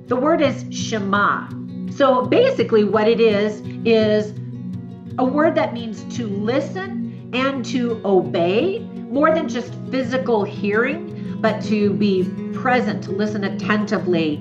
The word is Shema. So basically what it is a word that means to listen and to obey, more than just physical hearing, but to be present, to listen attentively,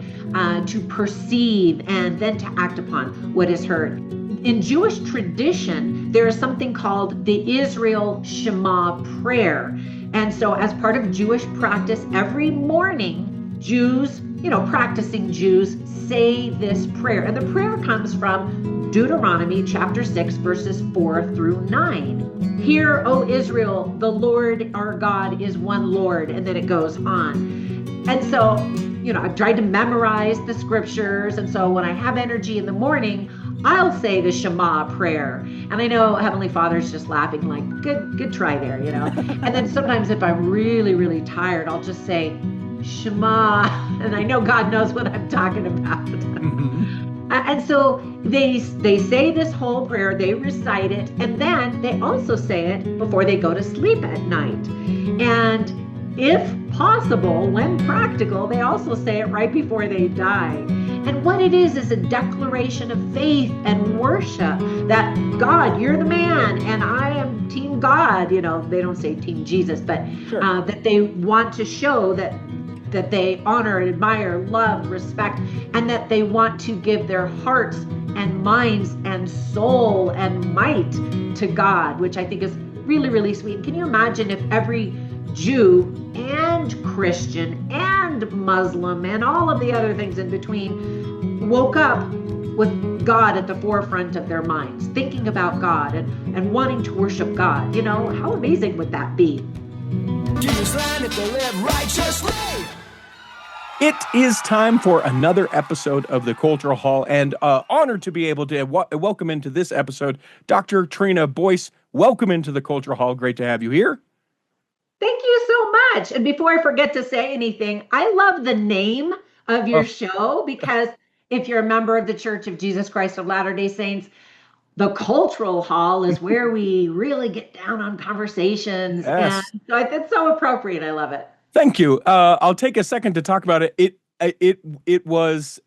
to perceive, and then to act upon what is heard. In Jewish tradition, there is something called the Israel Shema prayer. And so as part of Jewish practice, every morning, Jews, practicing Jews say this prayer. And the prayer comes from Deuteronomy chapter 6, verses 4 through 9. Hear, O Israel, the Lord our God is one Lord. And then it goes on. And so, I've tried to memorize the scriptures. And so when I have energy in the morning, I'll say the Shema prayer. And I know Heavenly Father's just laughing like, good try there, And then sometimes if I'm really, really tired, I'll just say Shema. And I know God knows what I'm talking about. And so they say this whole prayer, they recite it, and then they also say it before they go to sleep at night. And if possible, when practical, they also say it right before they die. And what it is a declaration of faith and worship that God, you're the man, and I am Team God. They don't say Team Jesus, but sure. That they want to show that they honor, admire, love, respect, and that they want to give their hearts and minds and soul and might to God, which I think is really, really sweet. Can you imagine if every Jew and Christian and Muslim and all of the other things in between woke up with God at the forefront of their minds, thinking about God and wanting to worship God? How amazing would that be? It is time for another episode of the Cultural Hall, and honored to be able to welcome into this episode Dr. Trina Boice. Welcome into the Cultural Hall. Great to have you here. Thank you so much. And before I forget to say anything, I love the name of your show, because if you're a member of the Church of Jesus Christ of Latter-day Saints, the Cultural Hall is where we really get down on conversations. Yes. And so it's so appropriate. I love it. Thank you. I'll take a second to talk about it. It was,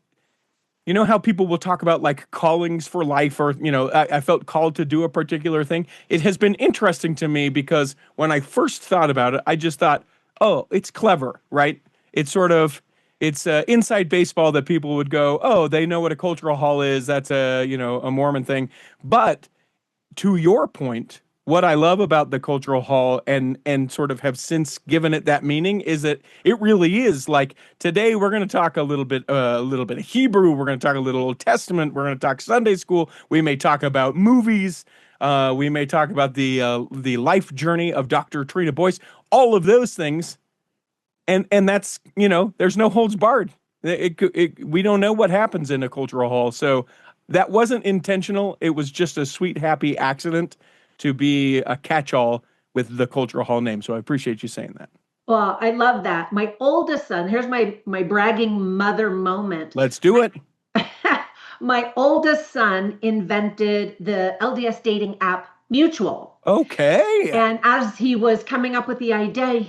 how people will talk about like callings for life, or, I felt called to do a particular thing. It has been interesting to me because when I first thought about it, I just thought, oh, it's clever, right? It's inside baseball that people would go, oh, they know what a cultural hall is. That's a Mormon thing. But to your point, what I love about the Cultural Hall and sort of have since given it that meaning is that it really is like, today we're going to talk a little bit of Hebrew. We're going to talk a little Old Testament. We're going to talk Sunday school. We may talk about movies. We may talk about the life journey of Dr. Trina Boice, all of those things. And that's, there's no holds barred. We don't know what happens in a Cultural Hall. So that wasn't intentional. It was just a sweet, happy accident to be a catch-all with the Cultural Hall name. So I appreciate you saying that. Well, I love that. My oldest son, here's my bragging mother moment. Let's do it. My oldest son invented the LDS dating app Mutual. Okay. And as he was coming up with the idea,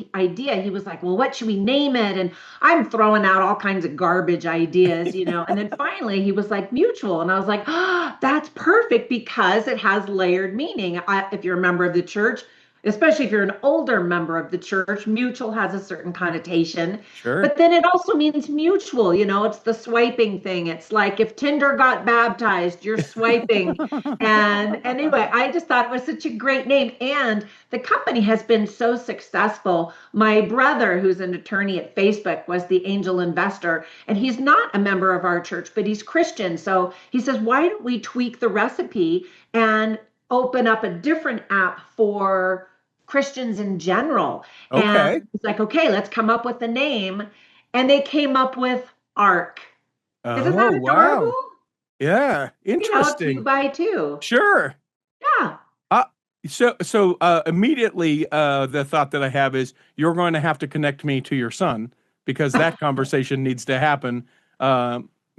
he was like, well, what should we name it? And I'm throwing out all kinds of garbage ideas, And then finally he was like, Mutual. And I was like, oh, that's perfect, because it has layered meaning. If you're a member of the church, especially if you're an older member of the church, mutual has a certain connotation. Sure. But then it also means mutual. It's the swiping thing. It's like if Tinder got baptized, you're swiping. And anyway, I just thought it was such a great name. And the company has been so successful. My brother, who's an attorney at Facebook, was the angel investor. And he's not a member of our church, but he's Christian. So he says, why don't we tweak the recipe and open up a different app for Christians in general? Okay. And it's like, okay, let's come up with a name. And they came up with ARC. Isn't that adorable? Wow. Yeah, interesting. 2 by 2. Sure. Yeah. So immediately the thought that I have is you're going to have to connect me to your son, because that conversation needs to happen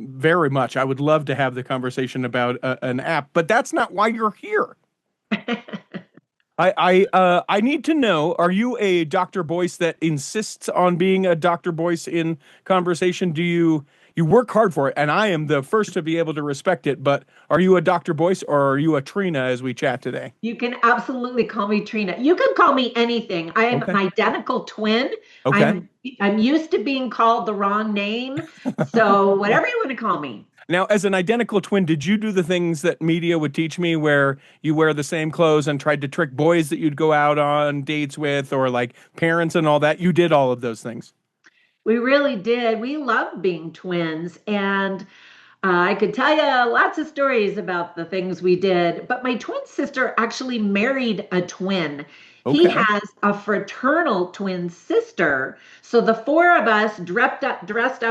very much. I would love to have the conversation about an app, but that's not why you're here. I need to know, are you a Dr. Boice that insists on being a Dr. Boice in conversation? Do you you work hard for it, and I am the first to be able to respect it. But are you a Dr. Boyce or are you a Trina as we chat today? You can absolutely call me Trina. You can call me anything. I am an Okay. identical twin. Okay. I'm used to being called the wrong name. So whatever you want to call me. Now, as an identical twin, did you do the things that media would teach me where you wear the same clothes and tried to trick boys that you'd go out on dates with, or like parents and all that? You did all of those things. We really did. We loved being twins. And I could tell you lots of stories about the things we did, but my twin sister actually married a twin. He Okay. has a fraternal twin sister. So the four of us dressed up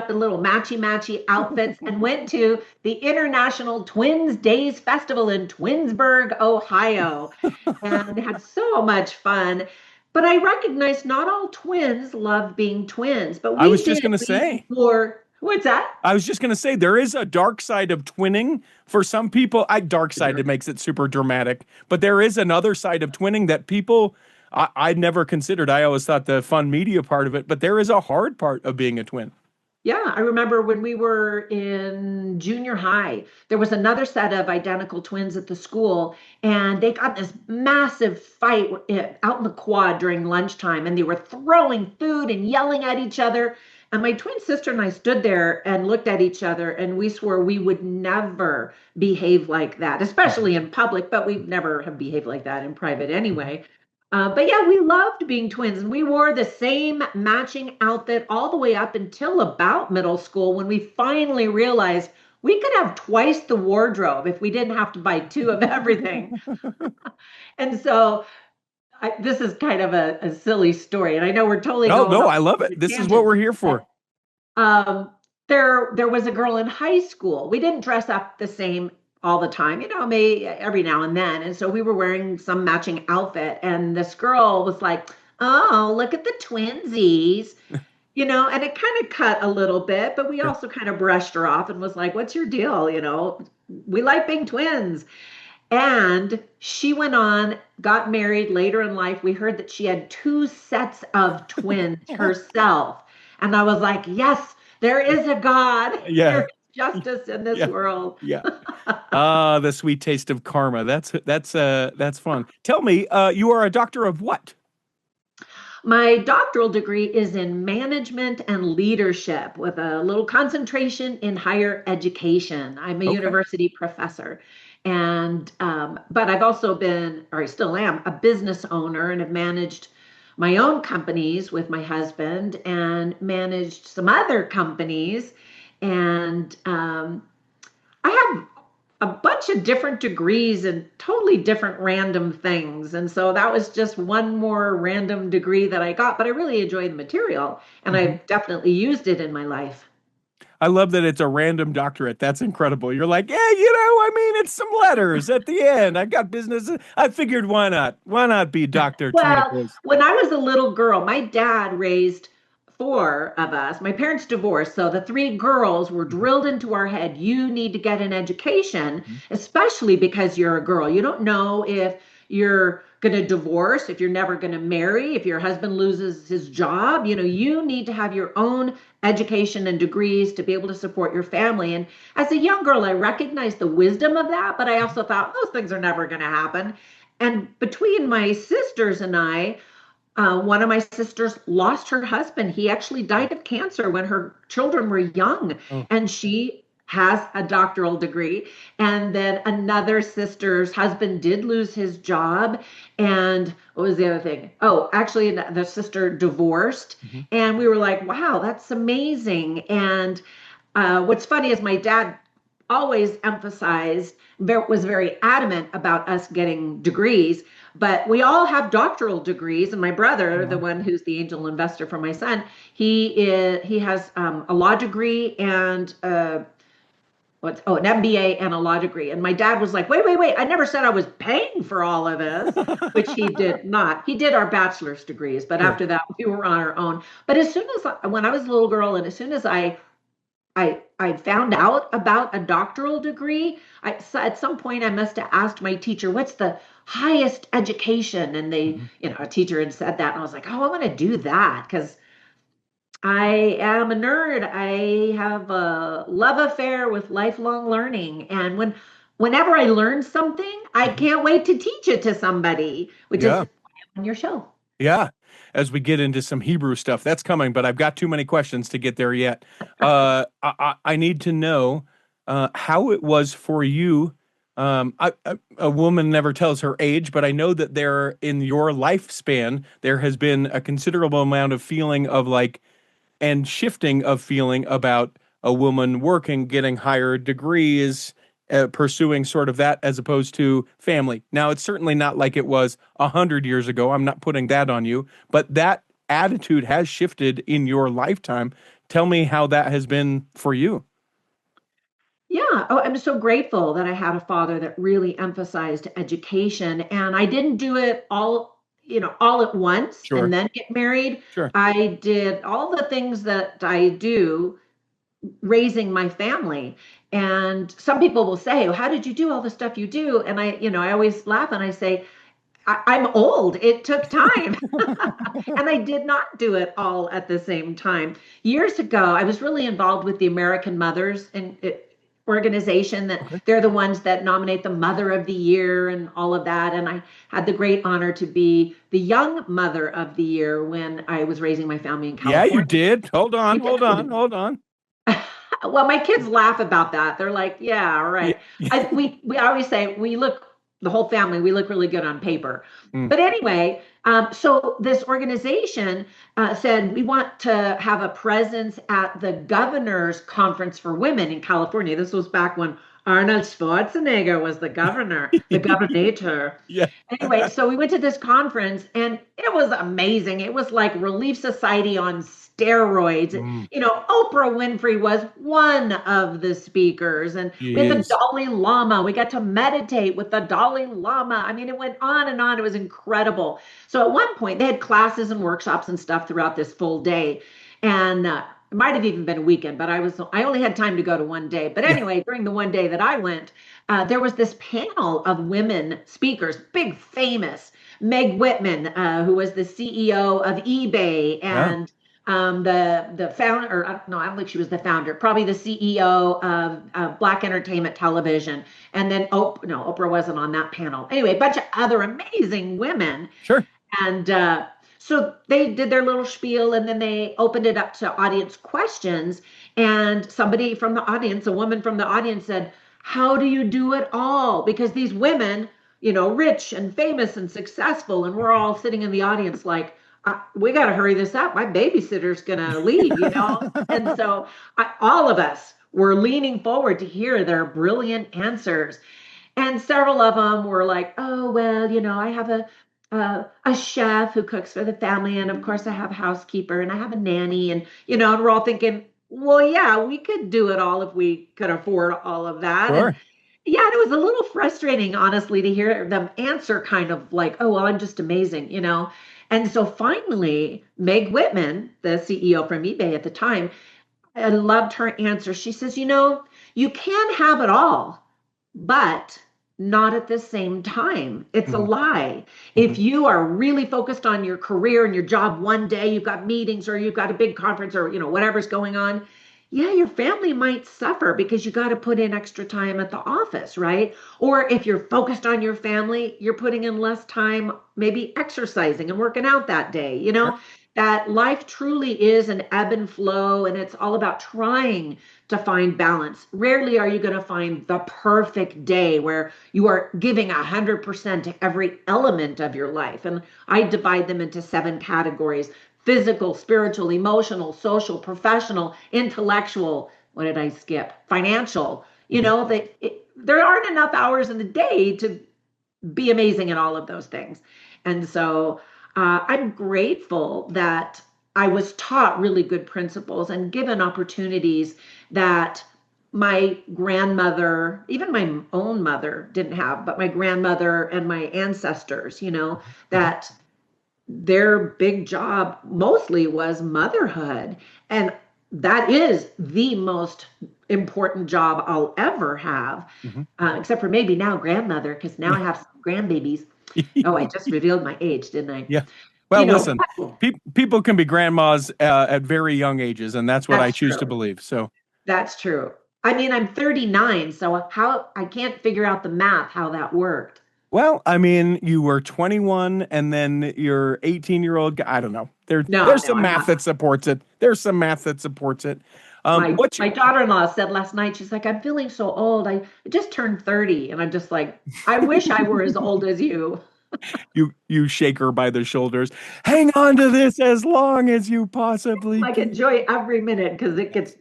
in little matchy outfits and went to the International Twins Days Festival in Twinsburg, Ohio, and had so much fun. But I recognize not all twins love being twins, but I we was just did going to lean say, more. What's that? I was just going to say, there is a dark side of twinning for some people. Dark side, it makes it super dramatic, but there is another side of twinning that people, I'd never considered. I always thought the fun media part of it, but there is a hard part of being a twin. Yeah, I remember when we were in junior high, there was another set of identical twins at the school, and they got this massive fight out in the quad during lunchtime, and they were throwing food and yelling at each other. And my twin sister and I stood there and looked at each other, and we swore we would never behave like that, Mhm. especially in public, but we'd never have behaved like that in private anyway. But yeah, we loved being twins, and we wore the same matching outfit all the way up until about middle school when we finally realized we could have twice the wardrobe if we didn't have to buy two of everything. And so this is kind of a silly story, and I know we're totally No, going no, off I love it. on a This is what tangent, we're here but for. um, there was a girl in high school. We didn't dress up the same all the time, maybe every now and then. And so we were wearing some matching outfit, and this girl was like, "Oh, look at the twinsies." And it kind of cut a little bit, but we Yeah. also kind of brushed her off and was like, "What's your deal? We like being twins." And she went on, got married later in life. We heard that she had two sets of twins herself. And I was like, yes, there is a God. Yeah. There is justice in this Yeah. world. Yeah. Ah, the sweet taste of karma. That's fun. Tell me, you are a doctor of what? My doctoral degree is in management and leadership with a little concentration in higher education. I'm a Okay. university professor. But I've also been, or I still am, a business owner and have managed my own companies with my husband and managed some other companies. And I have a bunch of different degrees and totally different random things. And so that was just one more random degree that I got, but I really enjoyed the material and Mhm. I've definitely used it in my life. I love that it's a random doctorate. That's incredible. You're like, yeah, I mean, it's some letters at the end. I got business. I figured, why not? Why not be Dr. Trina Well, Boyce? when I was a little girl, my dad raised four of us. My parents divorced, so the three girls were Mhm. drilled into our head. You need to get an education, Mhm. especially because you're a girl. You don't know if you're going to divorce, if you're never going to marry, if your husband loses his job. You need to have your own education and degrees to be able to support your family. And as a young girl, I recognized the wisdom of that, but I also thought those things are never going to happen. And between my sisters and I, one of my sisters lost her husband. He actually died of cancer when her children were young, Oh, and she has a doctoral degree. And then another sister's husband did lose his job. And what was the other thing? Oh, actually, the sister divorced. mhm. And we were like, wow, that's amazing. And what's funny is my dad always emphasized, was very adamant about us getting degrees, but we all have doctoral degrees. And my brother, the Wow. one who's the angel investor for my son, he has a law degree and an MBA and a law degree. And my dad was like, wait, I never said I was paying for all of this, which he did not. He did our bachelor's degrees, but Sure. after that, we were on our own. But when I was a little girl, and as soon as I found out about a doctoral degree. At some point, I must have asked my teacher, "What's the highest education?" And Mhm. a teacher had said that, and I was like, "Oh, I want to do that," because I am a nerd. I have a love affair with lifelong learning. And whenever I learn something, I Mhm. can't wait to teach it to somebody, which is Yeah. why I'm on your show. Yeah. As we get into some Hebrew stuff, that's coming, but I've got too many questions to get there yet. I need to know how it was for you. A woman never tells her age, but I know that there, in your lifespan, there has been a considerable amount of feeling of like, and shifting of feeling about a woman working, getting higher degrees, pursuing sort of that as opposed to family. Now, it's certainly not like it was 100 years ago. I'm not putting that on you, but that attitude has shifted in your lifetime. Tell me how that has been for you. Yeah. Oh, I'm so grateful that I had a father that really emphasized education. And I didn't do it all at once and Sure, then get married. sure. I did all the things that I do raising my family. And some people will say, "Well, how did you do all the stuff you do?" And I always laugh and I say, I'm old. It took time. And I did not do it all at the same time. Years ago, I was really involved with the American Mothers and organization that Okay. they're the ones that nominate the Mother of the Year and all of that. And I had the great honor to be the Young Mother of the Year when I was raising my family in Yeah, you California. did. Hold on, You hold on, did. hold on. Well, my kids laugh about that. They're like, "Yeah, all Yeah. right." We always say we look the whole family. We look really good on paper. Mm, But anyway, so this organization said we want to have a presence at the governor's conference for women in California. This was back when Arnold Schwarzenegger was the governor, the governator. yeah. Anyway, so we went to this conference and it was amazing. It was like Relief Society on steroids. Mm, Oprah Winfrey was one of the speakers, and we she had the is. Dalai Lama. We got to meditate with the Dalai Lama. I mean, it went on and on. It was incredible. So at one point, they had classes and workshops and stuff throughout this full day. And it might have even been a weekend, but I only had time to go to one day. But Yeah. anyway, during the one day that I went, there was this panel of women speakers, big famous. Meg Whitman, who was the CEO of eBay, Yeah. and the founder, or no, I don't think she was the founder, probably the CEO of Black Entertainment Television. And then, no, Oprah wasn't on that panel. Anyway, a bunch of other amazing women. Sure. And so they did their little spiel and then they opened it up to audience questions. And somebody from the audience, a woman from the audience said, "How do you do it all?" Because these women, rich and famous and successful, and we're all sitting in the audience like, we got to hurry this up. My babysitter's going to leave. And so all of us were leaning forward to hear their brilliant answers. And several of them were like, "Oh, well, I have a chef who cooks for the family, and of course I have a housekeeper, and I have a nanny, and we're all thinking, well, yeah, we could do it all if we could afford all of that." And Sure. yeah, it was a little frustrating, honestly, to hear them answer kind of like, "Oh, well, I'm just amazing." And so finally, Meg Whitman, the CEO from eBay at the time, I loved her answer. She says, "You can have it all, but not at the same time. It's a Mhm, lie. If mhm. you are really focused on your career and your job one day, you've got meetings or you've got a big conference or whatever's going on, yeah, your family might suffer because you got to put in extra time at the office, right? Or if you're focused on your family, you're putting in less time maybe exercising and working out that day. Sure. That life truly is an ebb and flow, and it's all about trying to find balance. Rarely are you going to find the perfect day where you are giving 100% to every element of your life. And I divide them into 7 categories: physical, spiritual, emotional, social, professional, intellectual. What did I skip? Financial. Mhm. There aren't enough hours in the day to be amazing in all of those things. And so I'm grateful that I was taught really good principles and given opportunities that my grandmother, even my own mother, didn't have, but my grandmother and my ancestors, Mhm. that their big job mostly was motherhood. And that is the most important job I'll ever have, Mhm. except for maybe now grandmother, because now I have some grandbabies. Oh, I just revealed my age, didn't I? Yeah. Well, you know, listen, people can be grandmas at very young ages, and that's what I that's choose to true. believe. So, That's true. I mean, I'm 39, so how I can't figure out the math how that worked. well, I mean, you were 21 and then your 18-year-old guy. I don't know. No, There's no, some I'm math not. that supports it. There's some math that supports it. My What's my daughter-in-law said last night, she's like, I'm feeling so old. I just turned 30. And I'm just like, I wish I were as old as you. you shake her by the shoulders. Hang on to this as long as you possibly Like can. enjoy every minute because it Yes. gets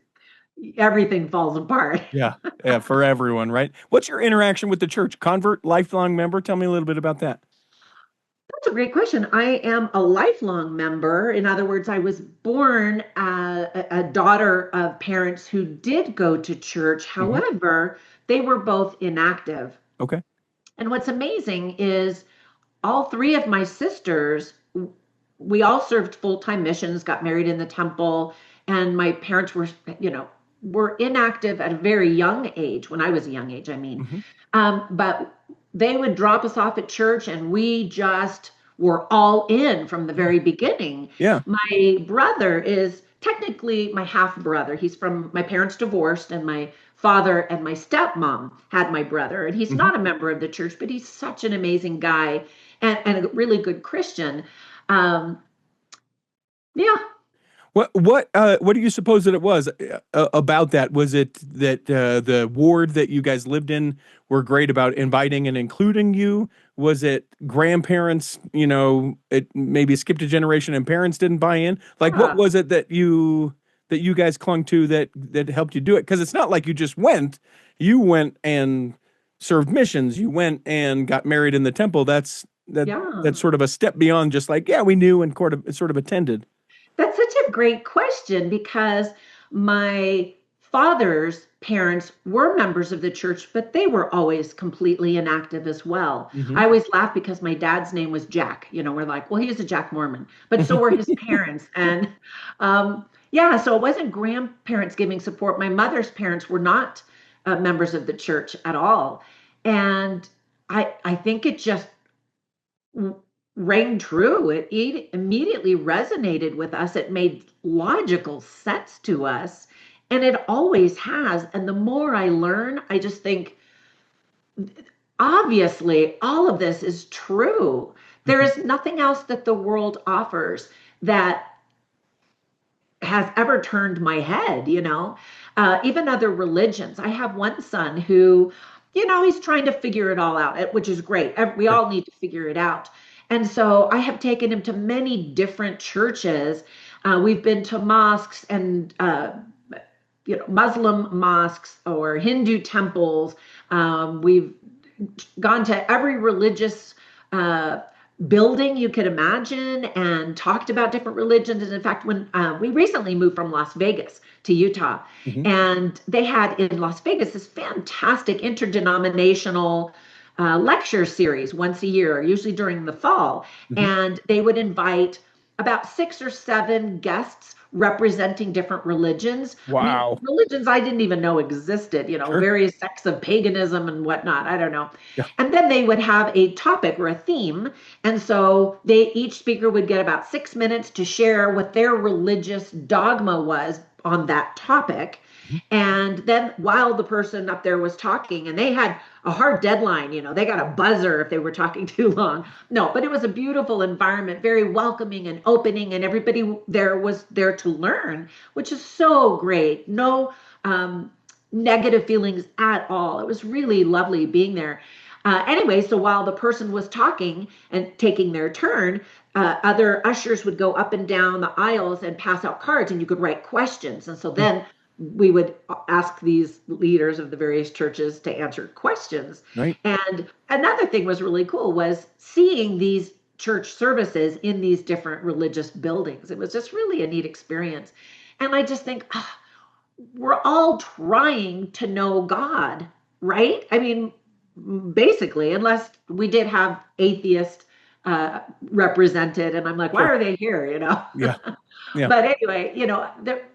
everything falls apart. Yeah. Yeah, for everyone, right? What's your interaction with the church? Convert, lifelong member? Tell me a little bit about that. That's a great question. I am a lifelong member. In other words, I was born a daughter of parents who did go to church. Hmm. However, they were both inactive. Okay. And what's amazing is all three of my sisters, we all served full-time missions, got married in the temple, and my parents were, were inactive at a very young age, when I was a young age, I mean. Hmm. But they would drop us off at church, and we just were all in from the Yeah. very beginning. Yeah. My brother is technically my half brother. He's from my parents divorced, and my father and my stepmom had my brother. And he's Hmm. not a member of the church, but he's such an amazing guy and a really good Christian. Um, yeah, What do you suppose that it was about that? Was it that the ward that you guys lived in were great about inviting and including you? Was it grandparents, it maybe skipped a generation and parents didn't buy in? Like what yeah, was it that you guys clung to that helped you do it? Because it's not like you just went. You went and served missions. You went and got married in the temple. That's yeah. sort of a step beyond just like, yeah, we knew and sort of attended. That's such a great question because my father's parents were members of the church, but they were always completely inactive as well. Hmm. I always laugh because my dad's name was Jack. We're like, well, he's a Jack Mormon, but so were his parents. And yeah, so it wasn't grandparents giving support. My mother's parents were not members of the church at all. And I think it just rang true. It immediately resonated with us. It made logical sense to us. And it always has. And the more I learn, I just think, obviously, all of this is true. There Hmm. is nothing else that the world offers that has ever turned my head. Even other religions. I have one son who, he's trying to figure it all out, which is great. We Right. all need to figure it out. And so I have taken him to many different churches. We've been to mosques and, Muslim mosques or Hindu temples. We've gone to every religious uh, building you could imagine and talked about different religions. And in fact, when we recently moved from Las Vegas to Utah, Hmm. and they had in Las Vegas this fantastic interdenominational lecture series once a year, usually during the fall. Hmm. And they would invite about 6 or 7 guests representing different religions. I mean, Wow. religions I didn't even know existed, Sure. various sects of paganism and whatnot. I don't know. Yeah. And then they would have a topic or a theme. And so each speaker would get about 6 minutes to share what their religious dogma was on that topic. Mhm. And then while the person up there was talking, and they had a hard deadline, they got a buzzer if they were talking too long. No, but it was a beautiful environment, very welcoming and opening, and everybody there was there to learn, which is so great. No negative feelings at all. It was really lovely being there. Anyway, so while the person was talking and taking their turn, other ushers would go up and down the aisles and pass out cards, and you could write questions. And so Hmm. then we would ask these leaders of the various churches to answer questions. Right. And another thing was really cool was seeing these church services in these different religious buildings. It was just really a neat experience. And I just think, we're all trying to know God, right? I mean, basically, unless we did have atheists represented, and I'm like, why Sure. are they here? Yeah. Yeah. But anyway,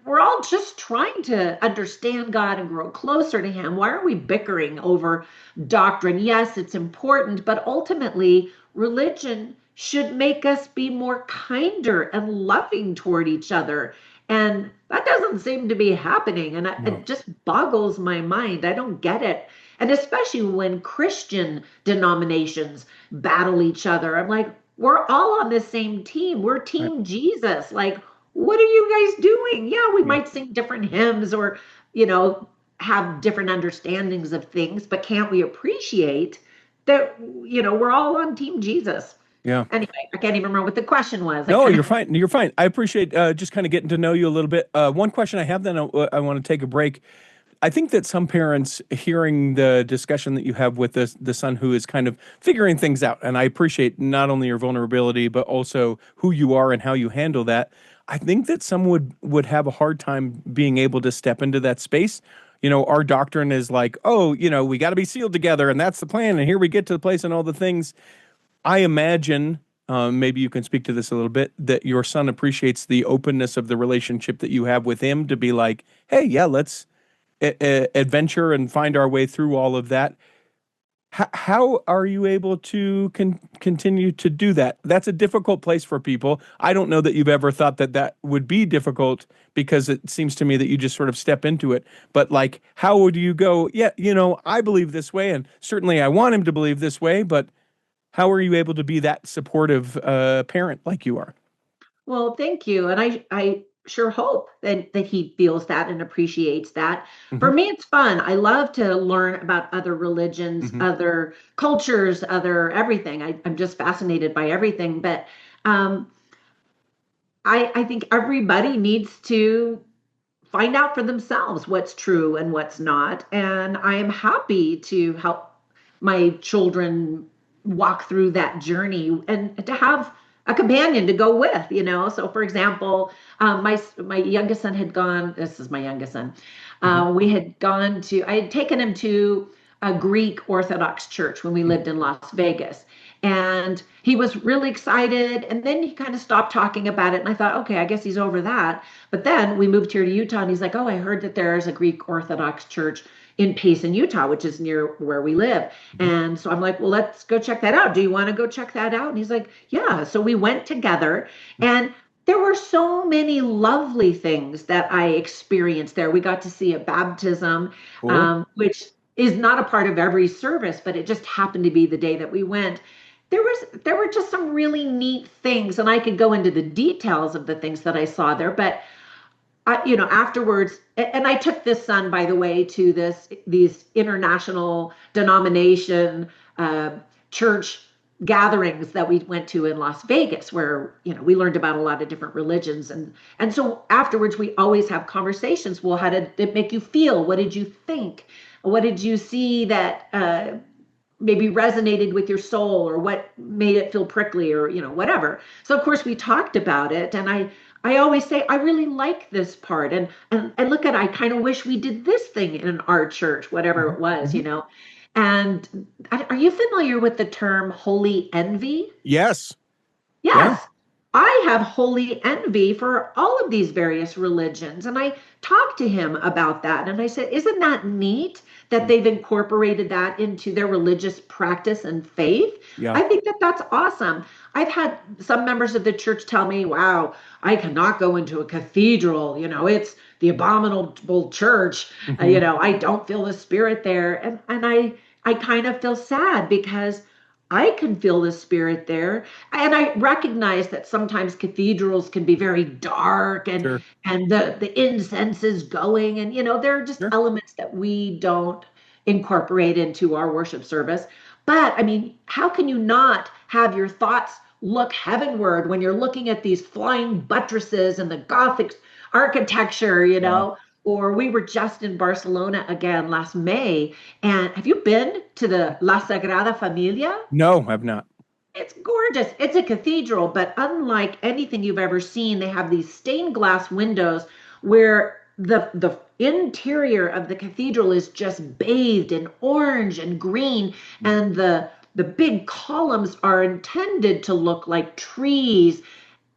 we're all just trying to understand God and grow closer to Him. Why are we bickering over doctrine? Yes, it's important, but ultimately, religion should make us be more kinder and loving toward each other. And that doesn't seem to be happening. And No. it just boggles my mind. I don't get it. And especially when Christian denominations battle each other, I'm like, we're all on the same team. We're Right. Team Jesus. Like, what are you guys doing? Yeah, we Yeah. might sing different hymns or, you know, have different understandings of things, but can't we appreciate that, we're all on Team Jesus? Yeah. Anyway, I can't even remember what the question was. I No, kind you're of, fine. You're fine. I appreciate just kind of getting to know you a little bit. One question I have, then I want to take a break. I think that some parents hearing the discussion that you have with the son who is kind of figuring things out, and I appreciate not only your vulnerability but also who you are and how you handle that. I think that some would have a hard time being able to step into that space. Our doctrine is like, oh, we got to be sealed together, and that's the plan, and here we get to the place and all the things. I imagine, maybe you can speak to this a little bit, that your son appreciates the openness of the relationship that you have with him to be like, hey, yeah, let's adventure and find our way through all of that. How are you able to continue to do that? That's a difficult place for people. I don't know that you've ever thought that that would be difficult because it seems to me that you just sort of step into it. But like, how would you go? Yeah, I believe this way, and certainly I want him to believe this way. But how are you able to be that supportive parent like you are? well, thank you. And I sure hope that he feels that and appreciates that. For Hmm. me, it's fun. I love to learn about other religions, Hmm. other cultures, other everything. I'm just fascinated by everything. But um, I think everybody needs to find out for themselves what's true and what's not. And I am happy to help my children walk through that journey and to have a companion to go with. So, for example, my youngest son had gone. This is my youngest son. Hmm. We had gone to. I had taken him to a Greek Orthodox church when we lived in Las Vegas. And he was really excited. And then he kind of stopped talking about it. And I thought, okay, I guess he's over that. But then we moved here to Utah, and he's like, oh, I heard that there's a Greek Orthodox church in Payson, Utah, which is near where we live. Hmm. And so I'm like, well, let's go check that out. Do you want to go check that out? And he's like, yeah. So we went together, and there were so many lovely things that I experienced there. We got to see a baptism, Cool. which is not a part of every service, but it just happened to be the day that we went. There were just some really neat things, and I could go into the details of the things that I saw there, but afterwards, and I took this son, by the way, to these international denomination uh, church gatherings that we went to in Las Vegas, where we learned about a lot of different religions, and so afterwards we always have conversations. Well, how did it make you feel? What did you think? What did you see that maybe resonated with your soul, or what made it feel prickly, or whatever. So of course we talked about it, and I always say I really like this part, and look at, I kind of wish we did this thing in our church, whatever Hmm. it was, Hmm. and are you familiar with the term holy envy? Yes. Yeah. Yes, I have holy envy for all of these various religions. And I talked to him about that. And I said, isn't that neat that they've incorporated that into their religious practice and faith? Yeah. I think that that's awesome. I've had some members of the church tell me, wow, I cannot go into a cathedral. It's the abominable church. Hmm. I don't feel the spirit there. And I kind of feel sad because I can feel the spirit there. And I recognize that sometimes cathedrals can be very dark, Sure. and the incense is going, and there are just Sure. elements that we don't incorporate into our worship service. But I mean, how can you not have your thoughts look heavenward when you're looking at these flying buttresses and the Gothic architecture, Yeah. or we were just in Barcelona again last May. And have you been to the La Sagrada Familia? No, I've not. It's gorgeous. It's a cathedral, but unlike anything you've ever seen, they have these stained glass windows where the interior of the cathedral is just bathed in orange and green, and the big columns are intended to look like trees,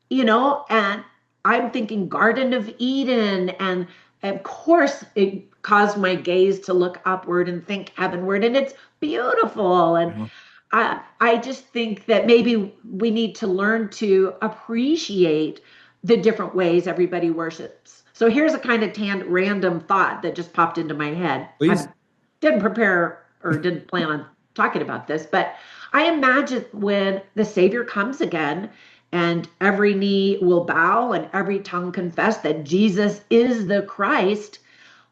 and I'm thinking Garden of Eden, and of course it caused my gaze to look upward and think heavenward, and it's beautiful. And Yeah. I just think that maybe we need to learn to appreciate the different ways everybody worships. So here's a kind of random thought that just popped into my head. I Please. didn't prepare or didn't plan on talking about this, but I imagine when the Savior comes again and every knee will bow and every tongue confess that Jesus is the Christ,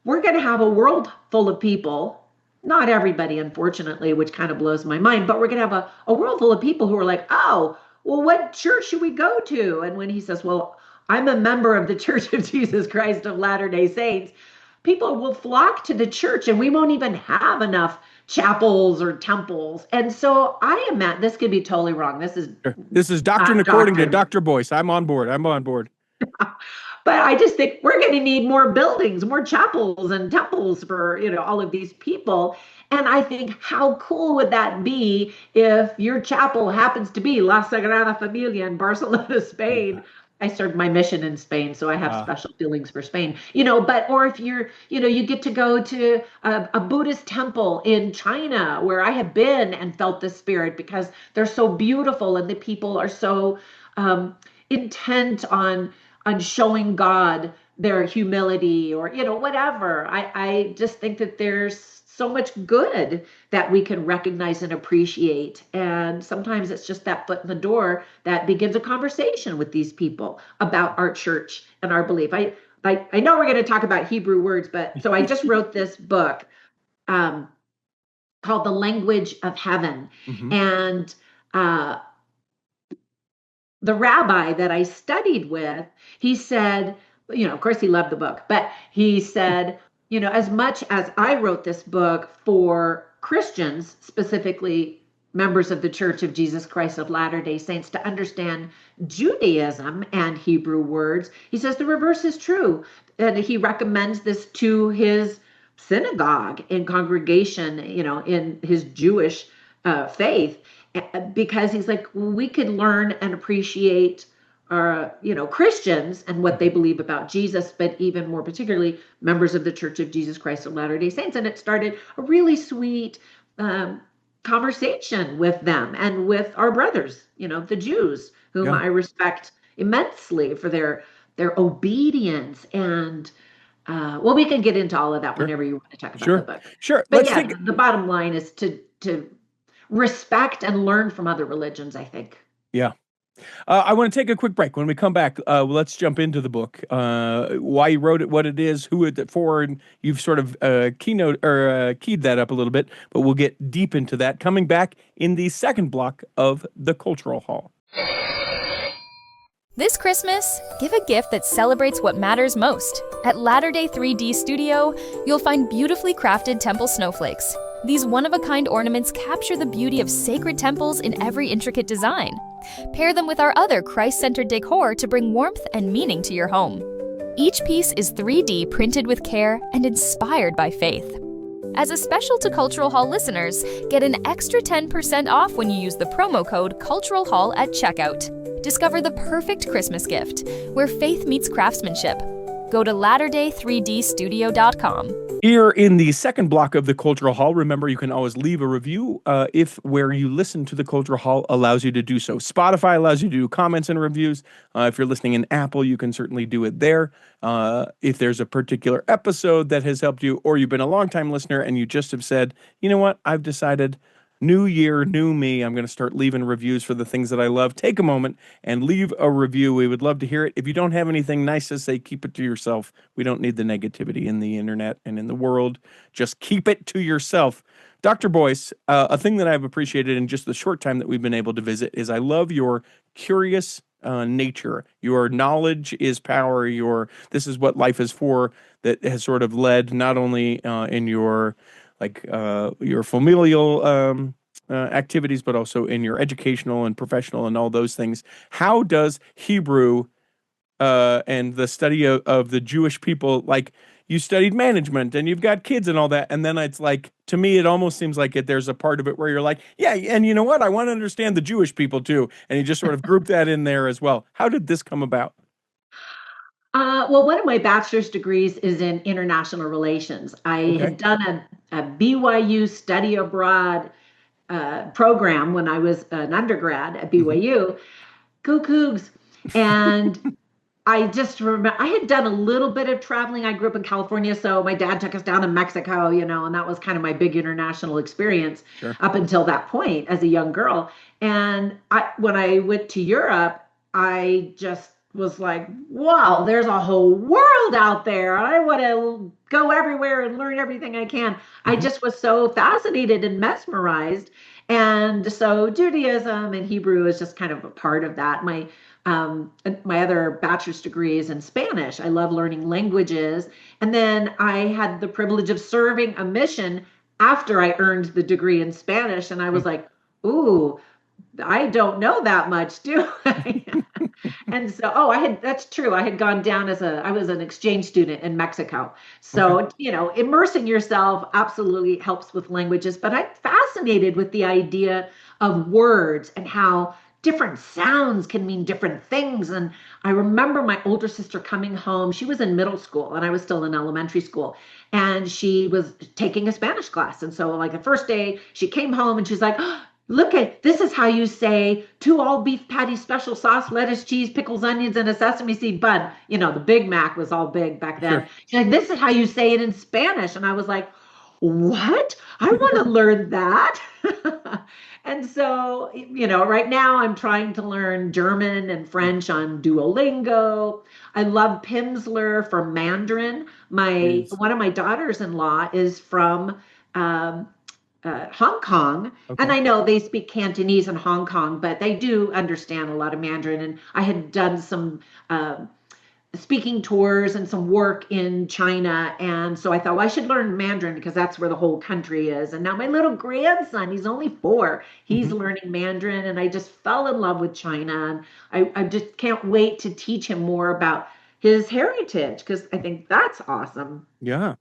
we're going to have a world full of people, not everybody, unfortunately, which kind of blows my mind, but we're going to have a world full of people who are like, oh, well, what church should we go to? And when he says, well, I'm a member of the Church of Jesus Christ of Latter-day Saints, people will flock to the church and we won't even have enough chapels or temples. And so I am at, this could be totally wrong. This is doctrine according to Dr. Boice. I'm on board. I'm on board. But I just think we're going to need more buildings, more chapels and temples for, all of these people. And I think how cool would that be if your chapel happens to be La Sagrada Familia in Barcelona, Spain. I served my mission in Spain, so I have special feelings for Spain, or if you get to go to a Buddhist temple in China where I have been and felt the spirit because they're so beautiful and the people are so intent on showing God their humility or, whatever. I just think that there's so much good that we can recognize and appreciate. And sometimes it's just that foot in the door that begins a conversation with these people about our church and our belief. I know we're going to talk about Hebrew words, but so I just wrote this book called The Language of Heaven. Mm-hmm. And the rabbi that I studied with, he said, of course he loved the book, but he said, as much as I wrote this book for Christians, specifically members of the Church of Jesus Christ of Latter-day Saints, to understand Judaism and Hebrew words, he says the reverse is true. And he recommends this to his synagogue and congregation, in his Jewish faith, because he's like, we could learn and appreciate Christians and what they believe about Jesus, but even more particularly members of the Church of Jesus Christ of Latter-day Saints. And it started a really sweet conversation with them and with our brothers, the Jews, whom I respect immensely for their obedience. And we can get into all of that whenever you want to talk about the book. Sure. But the bottom line is to respect and learn from other religions, I think. Yeah. I want to take a quick break. When we come back, let's jump into the book. Why you wrote it, what it is, who it's for, and you've sort of keyed that up a little bit, but we'll get deep into that coming back in the second block of the Cultural Hall. This Christmas, give a gift that celebrates what matters most. At Latter-day 3D Studio, you'll find beautifully crafted temple snowflakes. These one-of-a-kind ornaments capture the beauty of sacred temples in every intricate design. Pair them with our other Christ-centered decor to bring warmth and meaning to your home. Each piece is 3D printed with care and inspired by faith. As a special to Cultural Hall listeners, get an extra 10% off when you use the promo code Cultural Hall at checkout. Discover the perfect Christmas gift, where faith meets craftsmanship. Go to latterday3dstudio.com. Here in the second block of the Cultural Hall, remember you can always leave a review if where you listen to the Cultural Hall allows you to do so. Spotify allows you to do comments and reviews. If you're listening in Apple, you can certainly do it there. If there's a particular episode that has helped you, or you've been a longtime listener and you just have said, you know what, I've decided, new year, new me, I'm going to start leaving reviews for the things that I love. Take a moment and leave a review. We would love to hear it. If you don't have anything nice to say, keep it to yourself. We don't need the negativity in the internet and in the world. Just keep it to yourself. Dr. Boice, a thing that I've appreciated in just the short time that we've been able to visit is I love your curious nature. Your knowledge is power. This is what life is for, that has sort of led not only in your familial activities, but also in your educational and professional and all those things. How does Hebrew and the study of the Jewish people, like you studied management and you've got kids and all that, and then it's like, to me, it almost seems like there's a part of it where you're like, yeah, and you know what? I want to understand the Jewish people too. And you just sort of group that in there as well. How did this come about? Well, one of my bachelor's degrees is in international relations. I had done a BYU study abroad program when I was an undergrad at BYU. Go Cougs. And I just remember I had done a little bit of traveling. I grew up in California, so my dad took us down to Mexico, and that was kind of my big international experience Sure. up until that point as a young girl. And when I went to Europe, I just was like, wow, there's a whole world out there. I want to go everywhere and learn everything I can. I just was so fascinated and mesmerized. And so Judaism and Hebrew is just kind of a part of that. My other bachelor's degree is in Spanish. I love learning languages. And then I had the privilege of serving a mission after I earned the degree in Spanish. And I was like, ooh, I don't know that much, do I? And so, that's true. I had gone down I was an exchange student in Mexico. So, Okay. Immersing yourself absolutely helps with languages, but I'm fascinated with the idea of words and how different sounds can mean different things. And I remember my older sister coming home. She was in middle school and I was still in elementary school. And she was taking a Spanish class. And so, like, the first day she came home and she's like, look this is how you say 2 all beef patties, special sauce, lettuce, cheese, pickles, onions, and a sesame seed bun. The Big Mac was all big back then. Sure. She's like, this is how you say it in Spanish. And I was like, what? I want to learn that. And so, right now I'm trying to learn German and French on Duolingo. I love Pimsleur for Mandarin. Yes. One of my daughters-in-law is from um, Hong Kong. And Okay. I know they speak Cantonese in Hong Kong, but they do understand a lot of Mandarin. And I had done some speaking tours and some work in China. And so I thought, well, I should learn Mandarin because that's where the whole country is. And now my little grandson, he's only 4, he's Mhm. learning Mandarin. And I just fell in love with China. And I just can't wait to teach him more about his heritage because I think that's awesome. Yeah.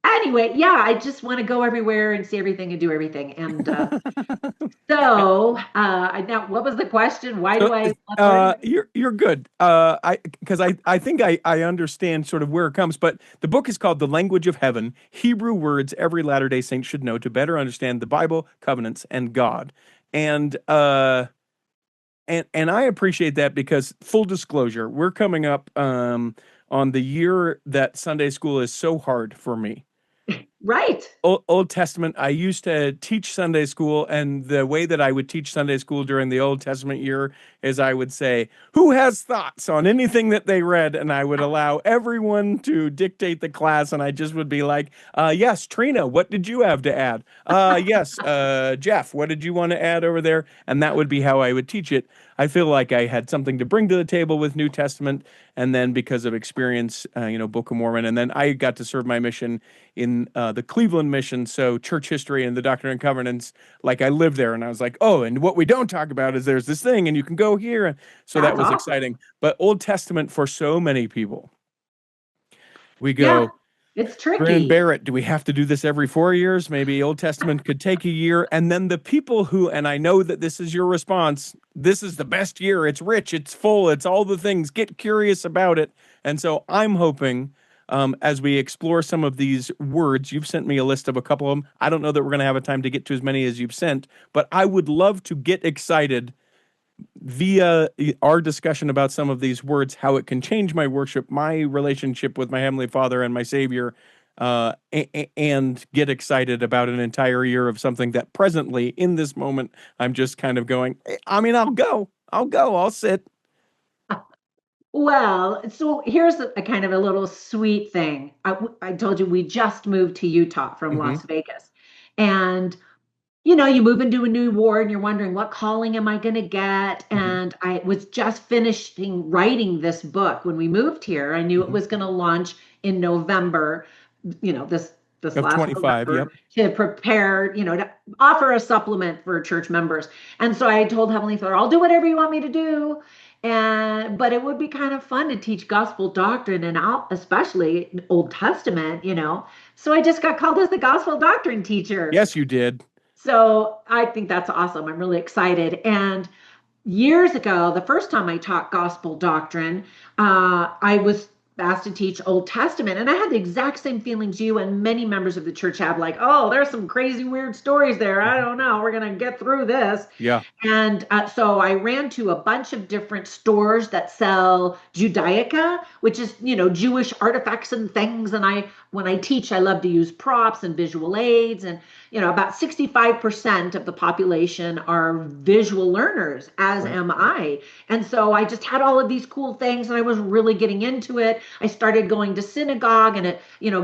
Anyway, yeah, I just want to go everywhere and see everything and do everything. And now what was the question? Why So, do I love learning? you're good. I think I understand sort of where it comes, but the book is called The Language of Heaven: Hebrew Words Every Latter-day Saint Should Know to Better Understand the Bible, Covenants, and God. And and I appreciate that because, full disclosure, we're coming up on the year that Sunday school is so hard for me. Right. Old Testament, I used to teach Sunday school, and the way that I would teach Sunday school during the Old Testament year is I would say, who has thoughts on anything that they read? And I would allow everyone to dictate the class, and I just would be like, yes, Trina, what did you have to add? Yes, Jeff, what did you want to add over there? And that would be how I would teach it. I feel like I had something to bring to the table with New Testament, and then because of experience, Book of Mormon, and then I got to serve my mission in the Cleveland mission, so church history and the Doctrine and Covenants. Like, I lived there, and I was like, oh, and what we don't talk about is there's this thing, and you can go here, and so that That's was awesome. exciting. But Old Testament, for so many people, we Yeah, go, it's Brandon tricky. Barrett, do we have to do this every 4 years? Maybe Old Testament could take a year. And then the people who, and I know that this is your response, this is the best year. It's rich, it's full, it's all the things. Get curious about it. And so I'm hoping, as we explore some of these words, you've sent me a list of a couple of them. I don't know that we're going to have a time to get to as many as you've sent, but I would love to get excited via our discussion about some of these words, how it can change my worship, my relationship with my Heavenly Father and my Savior, and get excited about an entire year of something that presently, in this moment, I'm just kind of going, I mean, I'll sit. Well, so here's a kind of a little sweet thing. I told you we just moved to Utah from Hmm. Las Vegas. And you move into a new ward and you're wondering, what calling am I going to get? Hmm. And I was just finishing writing this book when we moved here. I knew it Hmm. was going to launch in November, this Of last 25. November Yep. to prepare, to offer a supplement for church members. And so I told Heavenly Father, I'll do whatever you want me to do. But it would be kind of fun to teach gospel doctrine and especially Old Testament. So I just got called as the gospel doctrine teacher. Yes, you did. So I think that's awesome. I'm really excited. And years ago, the first time I taught gospel doctrine, I was asked to teach Old Testament. And I had the exact same feelings you and many members of the church have, like, oh, there's some crazy, weird stories there. I don't know. We're going to get through this. Yeah. And so I ran to a bunch of different stores that sell Judaica, which is, Jewish artifacts and things. And when I teach, I love to use props and visual aids. And, about 65% of the population are visual learners, as am I. And so I just had all of these cool things and I was really getting into it. I started going to synagogue and,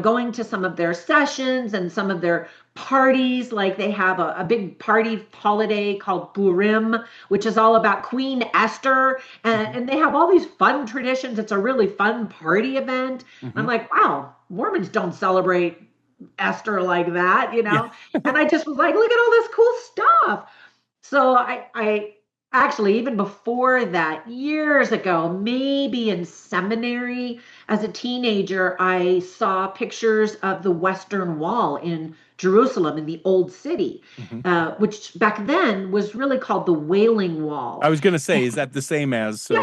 going to some of their sessions and some of their parties. Like they have a big party holiday called Purim, which is all about Queen Esther. And they have all these fun traditions. It's a really fun party event. I'm like, wow, Mormons don't celebrate Esther like that, Yeah. And I just was like, look at all this cool stuff. So I actually, even before that, years ago, maybe in seminary, as a teenager, I saw pictures of the Western Wall in Jerusalem, in the Old City, which back then was really called the Wailing Wall. I was going to say, is that the same as? So,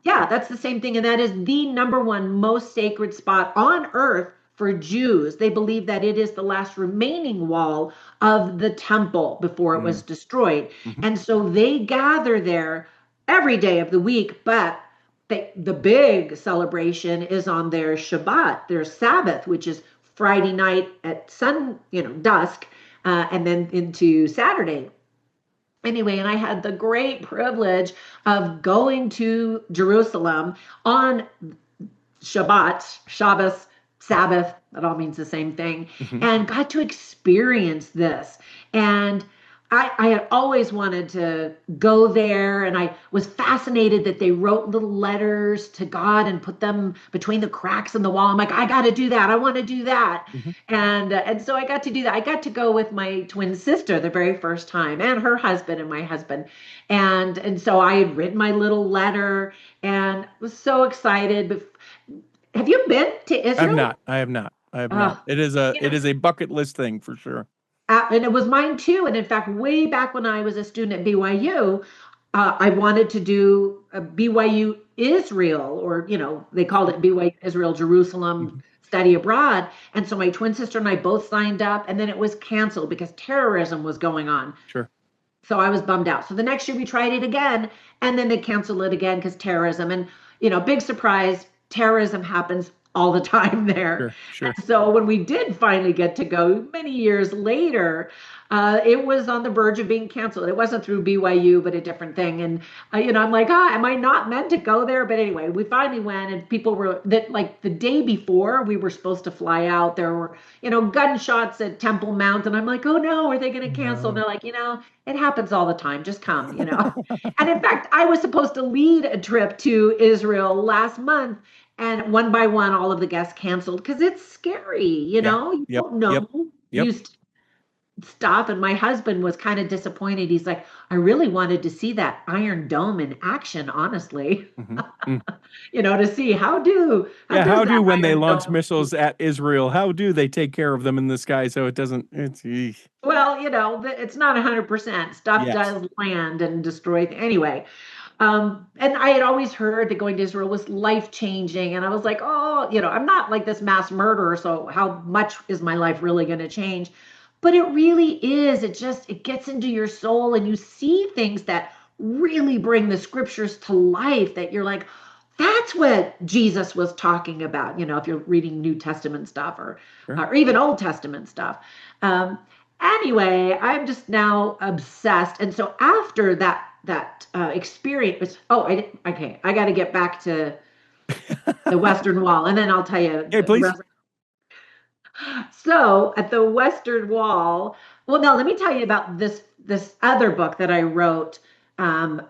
Yeah, that's the same thing. And that is the number one most sacred spot on earth for Jews. They believe that it is the last remaining wall of the temple before it was destroyed. And so they gather there every day of the week, but the big celebration is on their Shabbat, their Sabbath, which is Friday night at dusk, and then into Saturday. Anyway, and I had the great privilege of going to Jerusalem on Shabbat, Shabbos, Sabbath, that all means the same thing, and got to experience this. And I had always wanted to go there, and I was fascinated that they wrote little letters to God and put them between the cracks in the wall. I'm like, I got to do that. I want to do that. And so I got to do that. I got to go with my twin sister the very first time, and her husband and my husband. And so I had written my little letter and was so excited. But have you been to Israel? I have not. It is a bucket list thing for sure. And it was mine too. And in fact, way back when I was a student at BYU, I wanted to do a BYU Israel, or, they called it BYU Israel Jerusalem study abroad. And so my twin sister and I both signed up, and then it was canceled because terrorism was going on. Sure. So I was bummed out. So the next year we tried it again, and then they canceled it again because terrorism. And, big surprise, terrorism happens all the time there. Sure. So when we did finally get to go many years later, it was on the verge of being canceled. It wasn't through BYU, but a different thing. And, I'm like, am I not meant to go there? But anyway, we finally went, and people were like the day before we were supposed to fly out, there were, gunshots at Temple Mount. And I'm like, oh no, are they going to cancel? No. And they're like, it happens all the time. Just come, And in fact, I was supposed to lead a trip to Israel last month. And one by one, all of the guests canceled because it's scary, you don't know stuff. And my husband was kind of disappointed. He's like, I really wanted to see that Iron Dome in action, honestly. To see how do when they launch missiles at Israel, how do they take care of them in the sky so it doesn't, well, it's not 100%. Stuff does land and destroy. Anyway. And I had always heard that going to Israel was life-changing. And I was like, I'm not like this mass murderer, so how much is my life really going to change? But it really is. It gets into your soul, and you see things that really bring the scriptures to life, that you're like, that's what Jesus was talking about, if you're reading New Testament stuff or even Old Testament stuff. Anyway, I'm just now obsessed. And so after that experience, I got to get back to the Western Wall, and then I'll tell you. Okay, please. So at the Western Wall, well, no, let me tell you about this other book that I wrote. I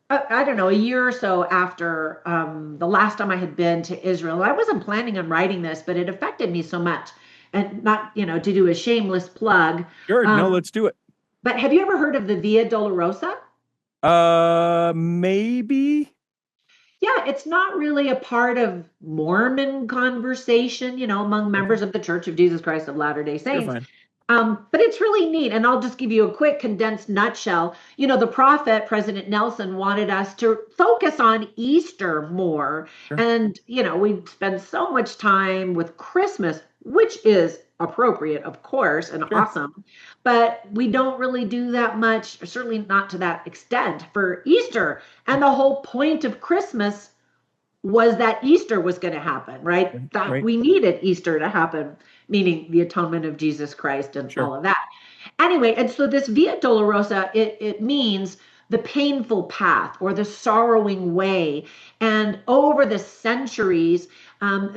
don't know, a year or so after the last time I had been to Israel. I wasn't planning on writing this, but it affected me so much, and not, to do a shameless plug. Sure, no, let's do it. But have you ever heard of the Via Dolorosa? Maybe. Yeah, it's not really a part of Mormon conversation, among members of the Church of Jesus Christ of Latter-day Saints. But it's really neat. And I'll just give you a quick condensed nutshell. The prophet, President Nelson, wanted us to focus on Easter more. Sure. And, we spend so much time with Christmas, which is appropriate, of course, and Sure. awesome. But we don't really do that much, or certainly not to that extent for Easter. And the whole point of Christmas was that Easter was going to happen, right? That Right. we needed Easter to happen, meaning the atonement of Jesus Christ and Sure. all of that. Anyway, and so this Via Dolorosa, it means the painful path or the sorrowing way. And over the centuries,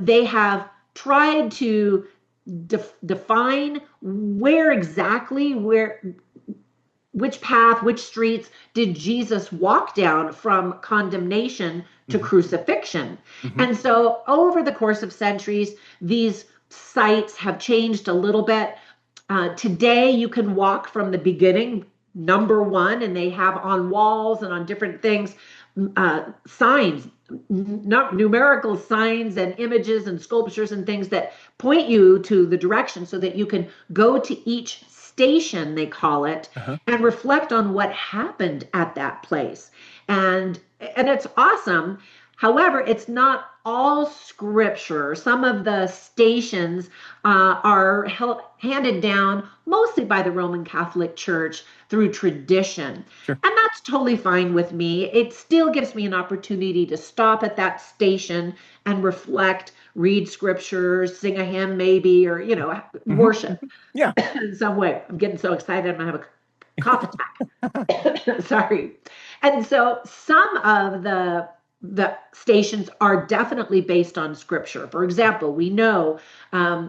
they have tried to define which path, which streets did Jesus walk down from condemnation to crucifixion. And so over the course of centuries, these sites have changed a little bit. Today, you can walk from the beginning, number one, and they have on walls and on different things signs, numerical signs and images and sculptures and things that point you to the direction so that you can go to each station, they call it, and reflect on what happened at that place. And it's awesome. However, it's not all scripture. Some of the stations are handed down mostly by the Roman Catholic Church through tradition. Sure. And that's totally fine with me. It still gives me an opportunity to stop at that station and reflect, read scriptures, sing a hymn maybe, or, worship Yeah. in some way. I'm getting so excited, I'm going to have a cough attack. Sorry. And so some of the stations are definitely based on scripture. For example, we know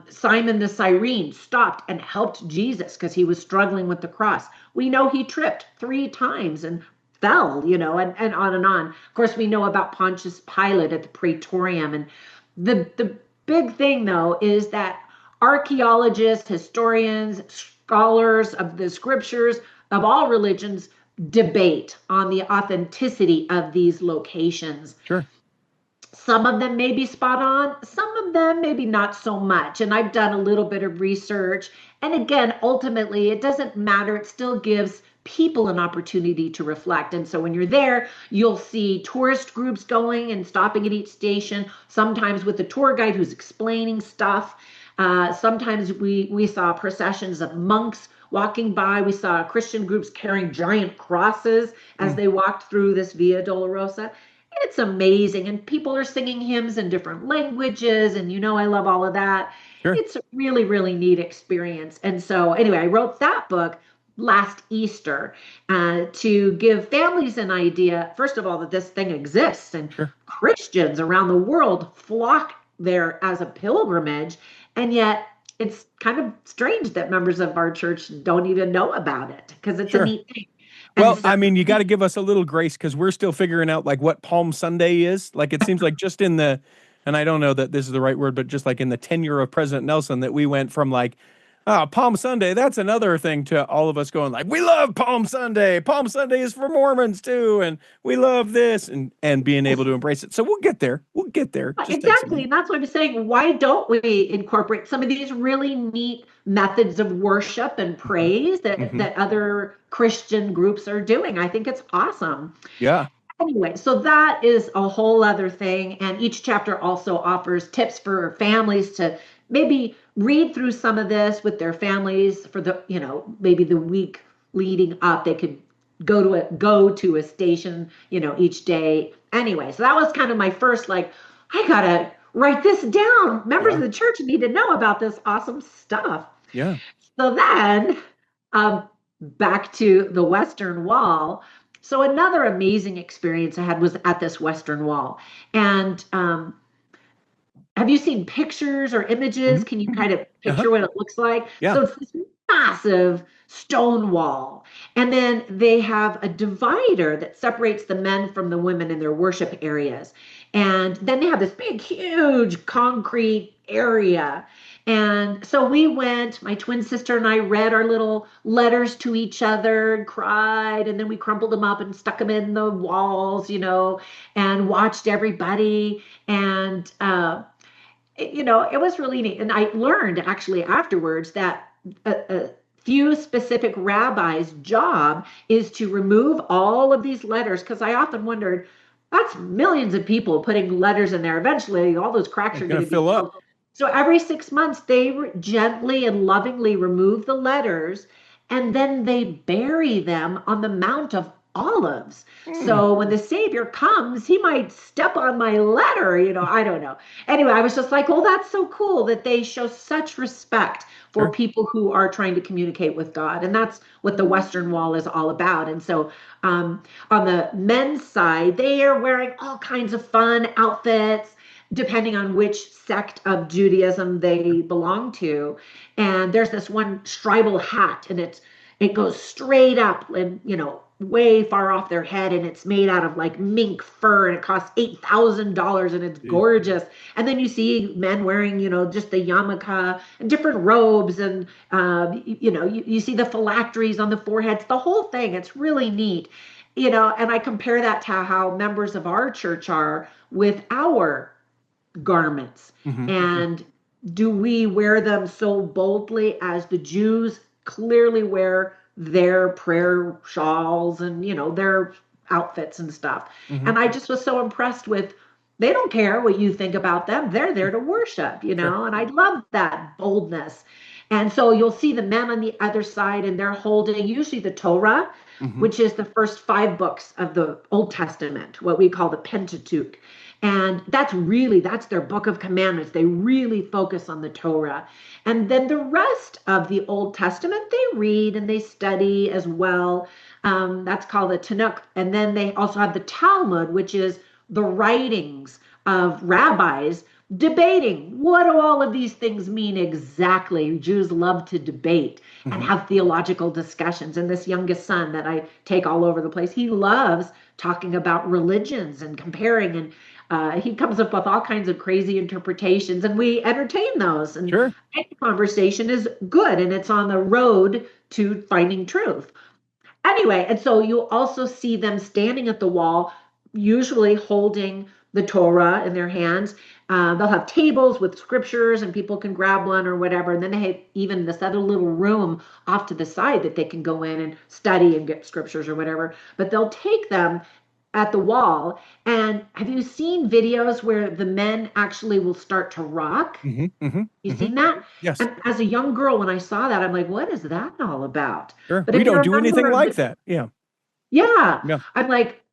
Simon the Cyrene stopped and helped Jesus because he was struggling with the cross. We know he tripped 3 times and fell, and on and on. Of course, we know about Pontius Pilate at the Praetorium. And the big thing, though, is that archaeologists, historians, scholars of the scriptures of all religions debate on the authenticity of these locations. Sure. Some of them may be spot on, some of them maybe not so much. And I've done a little bit of research. And again, ultimately, it doesn't matter. It still gives people an opportunity to reflect. And so when you're there, you'll see tourist groups going and stopping at each station, sometimes with a tour guide who's explaining stuff. Sometimes we saw processions of monks walking by. We saw Christian groups carrying giant crosses as they walked through this Via Dolorosa. It's amazing. And people are singing hymns in different languages. And I love all of that. Sure. It's a really, really neat experience. And so anyway, I wrote that book last Easter to give families an idea, first of all, that this thing exists. And Christians around the world flock there as a pilgrimage. And yet it's kind of strange that members of our church don't even know about it because it's a neat thing. Well, so, I mean, you got to give us a little grace because we're still figuring out like what Palm Sunday is. Like it seems like just in the, and I don't know that this is the right word, but just like in the tenure of President Nelson that we went from like, Palm Sunday, that's another thing, to all of us going like, we love Palm Sunday. Palm Sunday is for Mormons too. And we love this and being able to embrace it. So we'll get there. We'll get there. Exactly. And that's what I'm saying. Why don't we incorporate some of these really neat methods of worship and praise that other Christian groups are doing? I think it's awesome. Yeah. Anyway, so that is a whole other thing. And each chapter also offers tips for families to maybe read through some of this with their families for the, maybe the week leading up. They could go to a station, each day. Anyway, so that was kind of my first, like, I gotta write this down. Members of the church need to know about this awesome stuff. Yeah. So then, back to the Western Wall. So another amazing experience I had was at this Western Wall. And have you seen pictures or images? Can you kind of picture what it looks like? Yeah. So it's this massive stone wall. And then they have a divider that separates the men from the women in their worship areas. And then they have this big, huge concrete area. And so we went, my twin sister and I read our little letters to each other and cried. And then we crumpled them up and stuck them in the walls, and watched everybody. And, it was really neat. And I learned actually afterwards that a few specific rabbis' job is to remove all of these letters, because I often wondered, that's millions of people putting letters in there. Eventually, all those cracks It's are going going to to be fill filled. up. So every 6 months, they gently and lovingly remove the letters, and then they bury them on the Mount of Olives. So when the Savior comes, he might step on my letter, I don't know. Anyway, I was just like, oh, that's so cool that they show such respect for Sure. people who are trying to communicate with God. And that's what the Western Wall is all about. And so on the men's side, they are wearing all kinds of fun outfits, depending on which sect of Judaism they belong to. And there's this one tribal hat, and it goes straight up and way far off their head, and it's made out of like mink fur, and it costs $8,000, and it's Jeez. gorgeous. And then you see men wearing just the yarmulke and different robes, and you see the phylacteries on the foreheads, the whole thing. It's really neat. And I compare that to how members of our church are with our garments. And do we wear them so boldly as the Jews clearly wear their prayer shawls and their outfits and stuff? And I just was so impressed with, they don't care what you think about them, they're there to worship. Sure. And I love that boldness. And so you'll see the men on the other side, and they're holding usually the Torah, which is the first 5 books of the Old Testament, what we call the Pentateuch. And that's their book of commandments. They really focus on the Torah. And then the rest of the Old Testament, they read and they study as well. That's called the Tanakh. And then they also have the Talmud, which is the writings of rabbis debating, what do all of these things mean exactly? Jews love to debate and have theological discussions. And this youngest son that I take all over the place, he loves talking about religions and comparing, and he comes up with all kinds of crazy interpretations, and we entertain those. And Sure. the conversation is good, and it's on the road to finding truth. Anyway, and so you'll also see them standing at the wall, usually holding the Torah in their hands. They'll have tables with scriptures, and people can grab one or whatever. And then they have even this other little room off to the side that they can go in and study and get scriptures or whatever. But they'll take them at the wall. And have you seen videos where the men actually will start to rock? You seen that? Yes. And as a young girl, when I saw that, I'm like, what is that all about? Sure. But We if you don't do anything remember, like that. Yeah. yeah, Yeah. I'm like,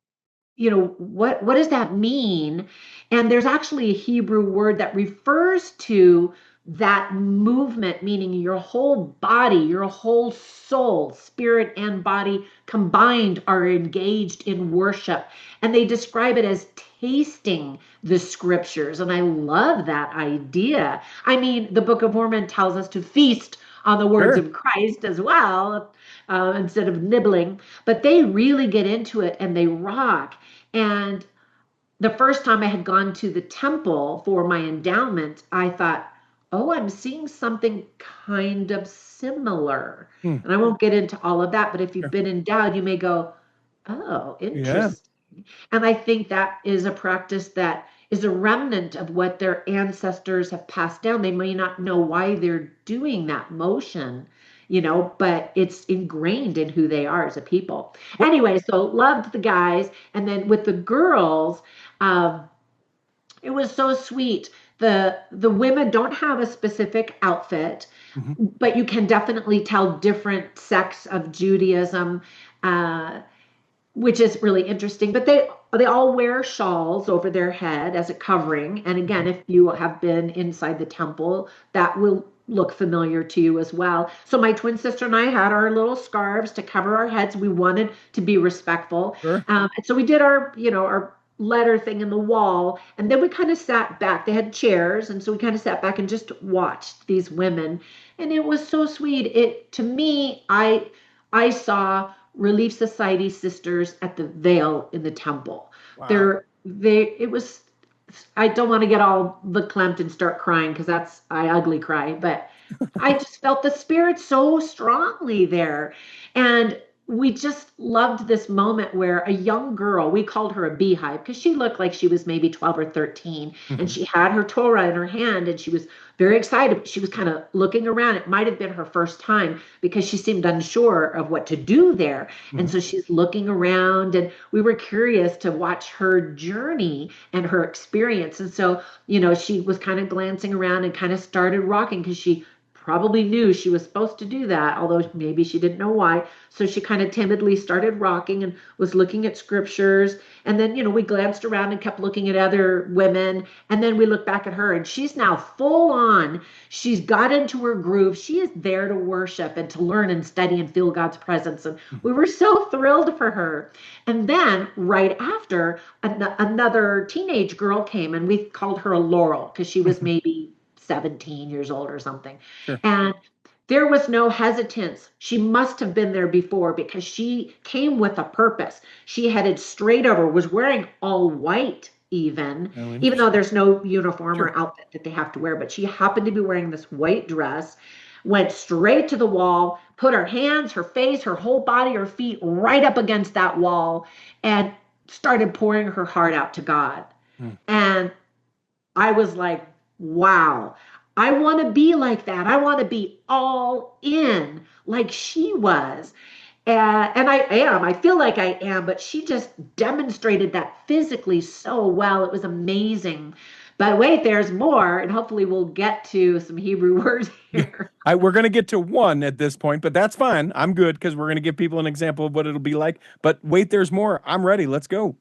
what does that mean? And there's actually a Hebrew word that refers to that movement, meaning your whole body, your whole soul, spirit and body combined are engaged in worship. And they describe it as tasting the scriptures. And I love that idea. I mean, the Book of Mormon tells us to feast on the words Sure. of Christ as well, instead of nibbling. But they really get into it and they rock. And the first time I had gone to the temple for my endowment, I thought, oh, I'm seeing something kind of similar. And I won't get into all of that, but if you've been endowed, you may go, oh, interesting. And I think that is a practice that is a remnant of what their ancestors have passed down. They may not know why they're doing that motion, but it's ingrained in who they are as a people. Anyway, so loved the guys. And then with the girls, it was so sweet. The women don't have a specific outfit, but you can definitely tell different sects of Judaism, which is really interesting. But they all wear shawls over their head as a covering. And again, if you have been inside the temple, that will look familiar to you as well. So my twin sister and I had our little scarves to cover our heads. We wanted to be respectful. Sure. And so we did our letter thing in the wall, and then we kind of sat back. They had chairs, and so we kind of sat back and just watched these women, and it was so sweet. To me, I saw Relief Society sisters at the veil in the temple. Wow. It was, I don't want to get all verklempt and start crying, because I ugly cry, but I just felt the spirit so strongly there. And we just loved this moment where a young girl, we called her a beehive because she looked like she was maybe 12 or 13, and she had her Torah in her hand and she was very excited. She was kind of looking around. It might have been her first time because she seemed unsure of what to do there. And so she's looking around, and we were curious to watch her journey and her experience. And so, she was kind of glancing around and kind of started rocking because she probably knew she was supposed to do that, although maybe she didn't know why. So she kind of timidly started rocking and was looking at scriptures. And then, we glanced around and kept looking at other women. And then we looked back at her, and she's now full on. She's got into her groove. She is there to worship and to learn and study and feel God's presence. And we were so thrilled for her. And then right after, another teenage girl came, and we called her a Laurel because she was maybe 17 years old or something. Sure. And there was no hesitance. She must have been there before because she came with a purpose. She headed straight over, was wearing all white even though there's no uniform or outfit that they have to wear, but she happened to be wearing this white dress, went straight to the wall, put her hands, her face, her whole body, her feet right up against that wall, and started pouring her heart out to God. And I was like, wow, I want to be like that. I want to be all in like she was. And I am. I feel like I am, but she just demonstrated that physically so well. It was amazing. But wait, there's more, and hopefully we'll get to some Hebrew words here. We're going to get to one at this point, but that's fine. I'm good because we're going to give people an example of what it'll be like. But wait, there's more. I'm ready. Let's go.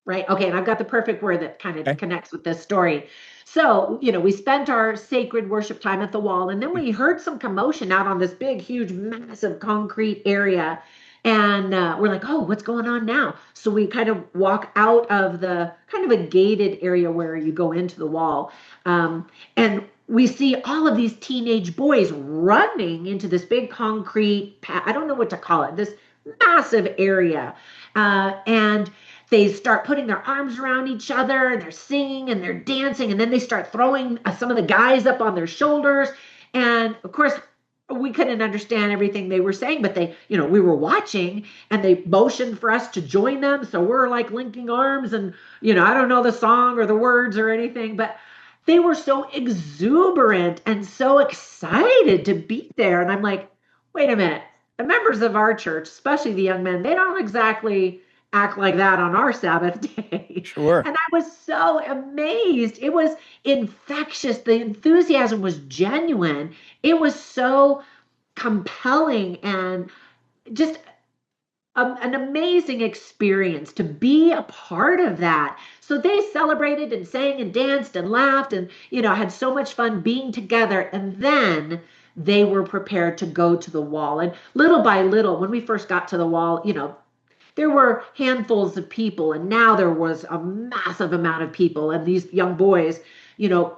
Right. Okay. And I've got the perfect word that kind of connects with this story. So, we spent our sacred worship time at the wall, and then we heard some commotion out on this big, huge, massive concrete area. And we're like, oh, what's going on now? So we kind of walk out of the kind of a gated area where you go into the wall. And we see all of these teenage boys running into this big concrete, I don't know what to call it, this massive area. And they start putting their arms around each other, and they're singing and they're dancing. And then they start throwing some of the guys up on their shoulders. And of course, we couldn't understand everything they were saying, but we were watching, and they motioned for us to join them. So we're like linking arms, and, I don't know the song or the words or anything, but they were so exuberant and so excited to be there. And I'm like, wait a minute, the members of our church, especially the young men, they don't exactly act like that on our Sabbath day. Sure. And I was so amazed. It was infectious. The enthusiasm was genuine. It was so compelling and just an amazing experience to be a part of that. So they celebrated and sang and danced and laughed and, had so much fun being together. And then they were prepared to go to the wall. And little by little, when we first got to the wall, there were handfuls of people, and now there was a massive amount of people. And these young boys,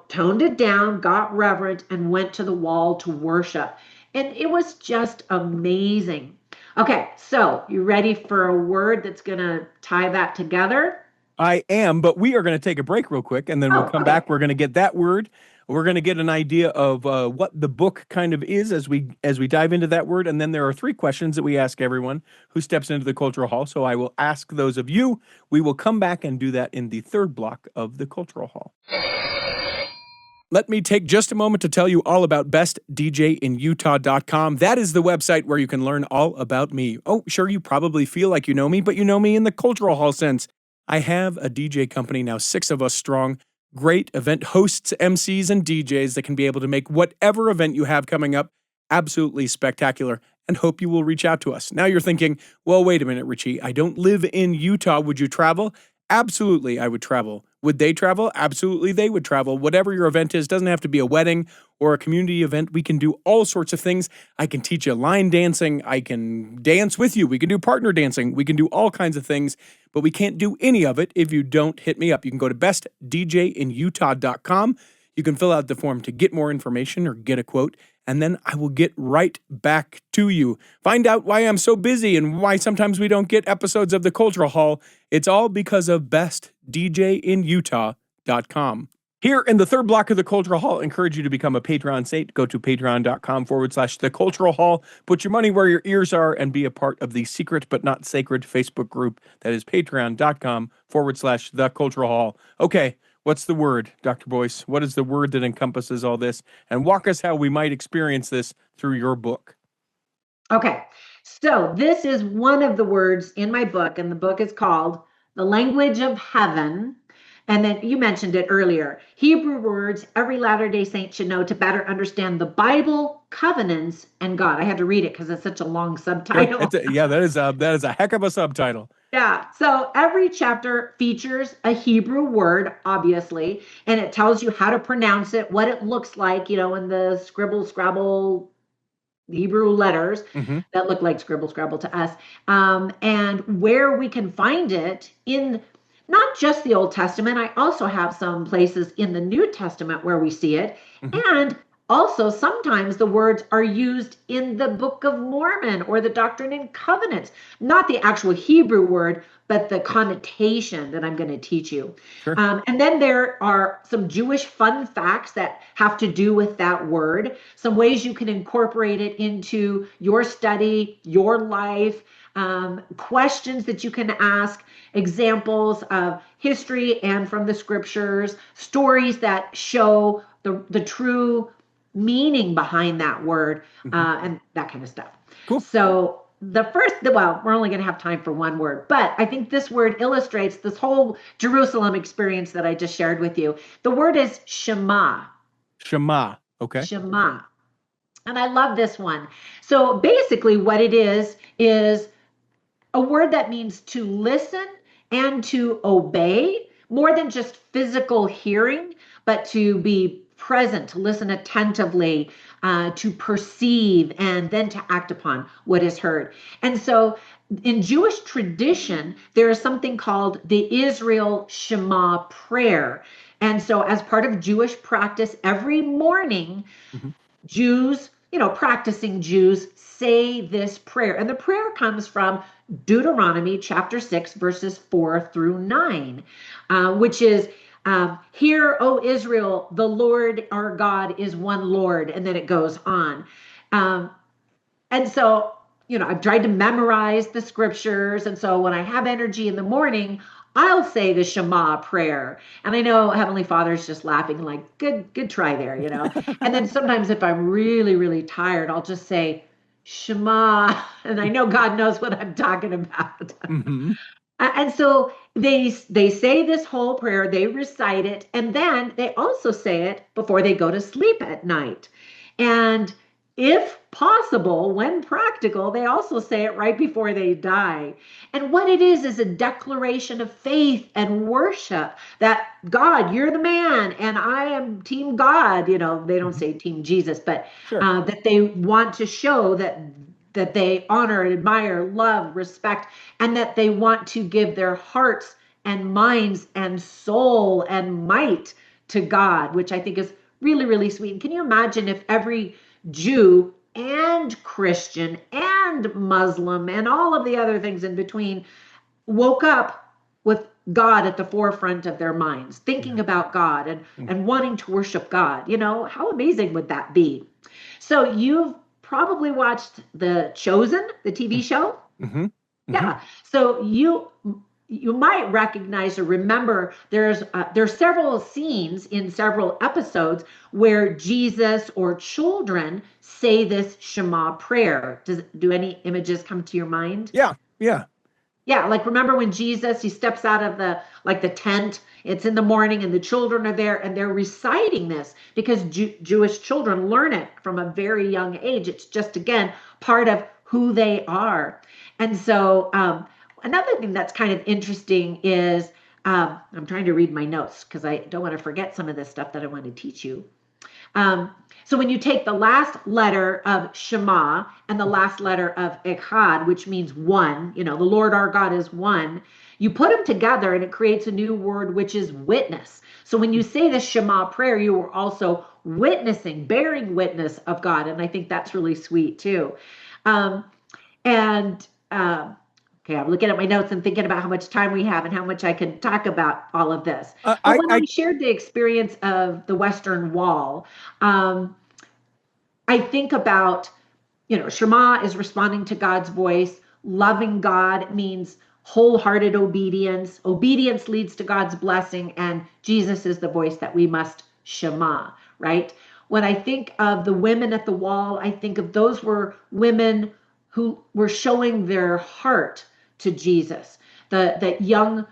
toned it down, got reverent, and went to the wall to worship. And it was just amazing. Okay, so you ready for a word that's going to tie that together? I am, but we are going to take a break real quick, and then we'll come back. We're going to get that word. We're going to get an idea of what the book kind of is as we dive into that word. And then there are 3 questions that we ask everyone who steps into the Cultural Hall. So I will ask those of you. We will come back and do that in the 3rd block of the Cultural Hall. Let me take just a moment to tell you all about bestdjinutah.com. That is the website where you can learn all about me. Oh, sure, you probably feel like you know me, but you know me in the Cultural Hall sense. I have a DJ company now, 6 of us strong. Great event hosts, MCs, and DJs that can be able to make whatever event you have coming up absolutely spectacular, and hope you will reach out to us. Now you're thinking, well, wait a minute, Richie, I don't live in Utah. Would you travel? Absolutely, I would travel. Would they travel? Absolutely, they would travel. Whatever your event is, doesn't have to be a wedding or a community event. We can do all sorts of things. I can teach you line dancing. I can dance with you. We can do partner dancing. We can do all kinds of things, but we can't do any of it if you don't hit me up. You can go to bestdjinutah.com. You can fill out the form to get more information or get a quote, and then I will get right back to you. Find out why I'm so busy and why sometimes we don't get episodes of the Cultural Hall. It's all because of bestdjinutah.com. Here in the third block of the Cultural Hall, I encourage you to become a Patreon saint. Go to patreon.com/the Cultural Hall. Put your money where your ears are and be a part of the secret but not sacred Facebook group. That is patreon.com/the Cultural Hall. Okay, what's the word, Dr. Boice? What is the word that encompasses all this? And walk us how we might experience this through your book. Okay, so this is one of the words in my book, and the book is called The Language of Heaven. And then you mentioned it earlier. Hebrew words every Latter-day Saint should know to better understand the Bible, covenants, and God. I had to read it because it's such a long subtitle. That is a heck of a subtitle. Yeah. So every chapter features a Hebrew word, obviously, and it tells you how to pronounce it, what it looks like, in the scribble, scrabble Hebrew letters that look like scribble, scrabble to us, and where we can find it in not just the Old Testament. I also have some places in the New Testament where we see it. And also sometimes the words are used in the Book of Mormon or the Doctrine and Covenants, not the actual Hebrew word, but the connotation that I'm going to teach you. Sure. And then there are some Jewish fun facts that have to do with that word, some ways you can incorporate it into your study, your life, questions that you can ask, examples of history and from the scriptures, stories that show the true meaning behind that word, and that kind of stuff. Cool. So we're only going to have time for one word, but I think this word illustrates this whole Jerusalem experience that I just shared with you. The word is Shema. Shema. Okay. Shema. And I love this one. So basically what it is a word that means to listen and to obey, more than just physical hearing, but to be present, to listen attentively, to perceive, and then to act upon what is heard. And so in Jewish tradition, there is something called the Israel Shema prayer. And so as part of Jewish practice, every morning, Jews, practicing Jews say this prayer. And the prayer comes from Deuteronomy chapter 6, verses 4-9, which is, hear, O Israel, the Lord our God is one Lord. And then it goes on. And so, I've tried to memorize the scriptures. And so when I have energy in the morning, I'll say the Shema prayer. And I know Heavenly Father's just laughing like, good try there, And then sometimes if I'm really, really tired, I'll just say Shema. And I know God knows what I'm talking about. And so they say this whole prayer, they recite it, and then they also say it before they go to sleep at night. And if possible, when practical, they also say it right before they die. And what it is a declaration of faith and worship that God, you're the man, and I am Team God. They don't say Team Jesus, but Sure. That they want to show that they honor, admire, love, respect, and that they want to give their hearts and minds and soul and might to God, which I think is really, really sweet. And can you imagine if every Jew and Christian and Muslim and all of the other things in between woke up with God at the forefront of their minds, thinking about God and wanting to worship God? How amazing would that be? So you've probably watched The Chosen, the TV show. Yeah. So you might recognize or remember there's several scenes in several episodes where Jesus or children say this Shema prayer. Do any images come to your mind? Yeah. Yeah, like remember when Jesus, he steps out of the tent, it's in the morning and the children are there and they're reciting this because Jewish children learn it from a very young age. It's just, again, part of who they are. And so another thing that's kind of interesting is, I'm trying to read my notes because I don't want to forget some of this stuff that I want to teach you. So when you take the last letter of Shema and the last letter of Echad, which means one, the Lord our God is one, you put them together and it creates a new word, which is witness. So when you say the Shema prayer, you are also witnessing, bearing witness of God. And I think that's really sweet too. Okay, Okay, I'm looking at my notes and thinking about how much time we have and how much I can talk about all of this. Uh, But I, when I I, shared the experience of the Western Wall, um, I think about, Shema is responding to God's voice. Loving God means wholehearted obedience. Obedience leads to God's blessing, and Jesus is the voice that we must Shema, right? When I think of the women at the wall, I think of those were women who were showing their heart to Jesus. That young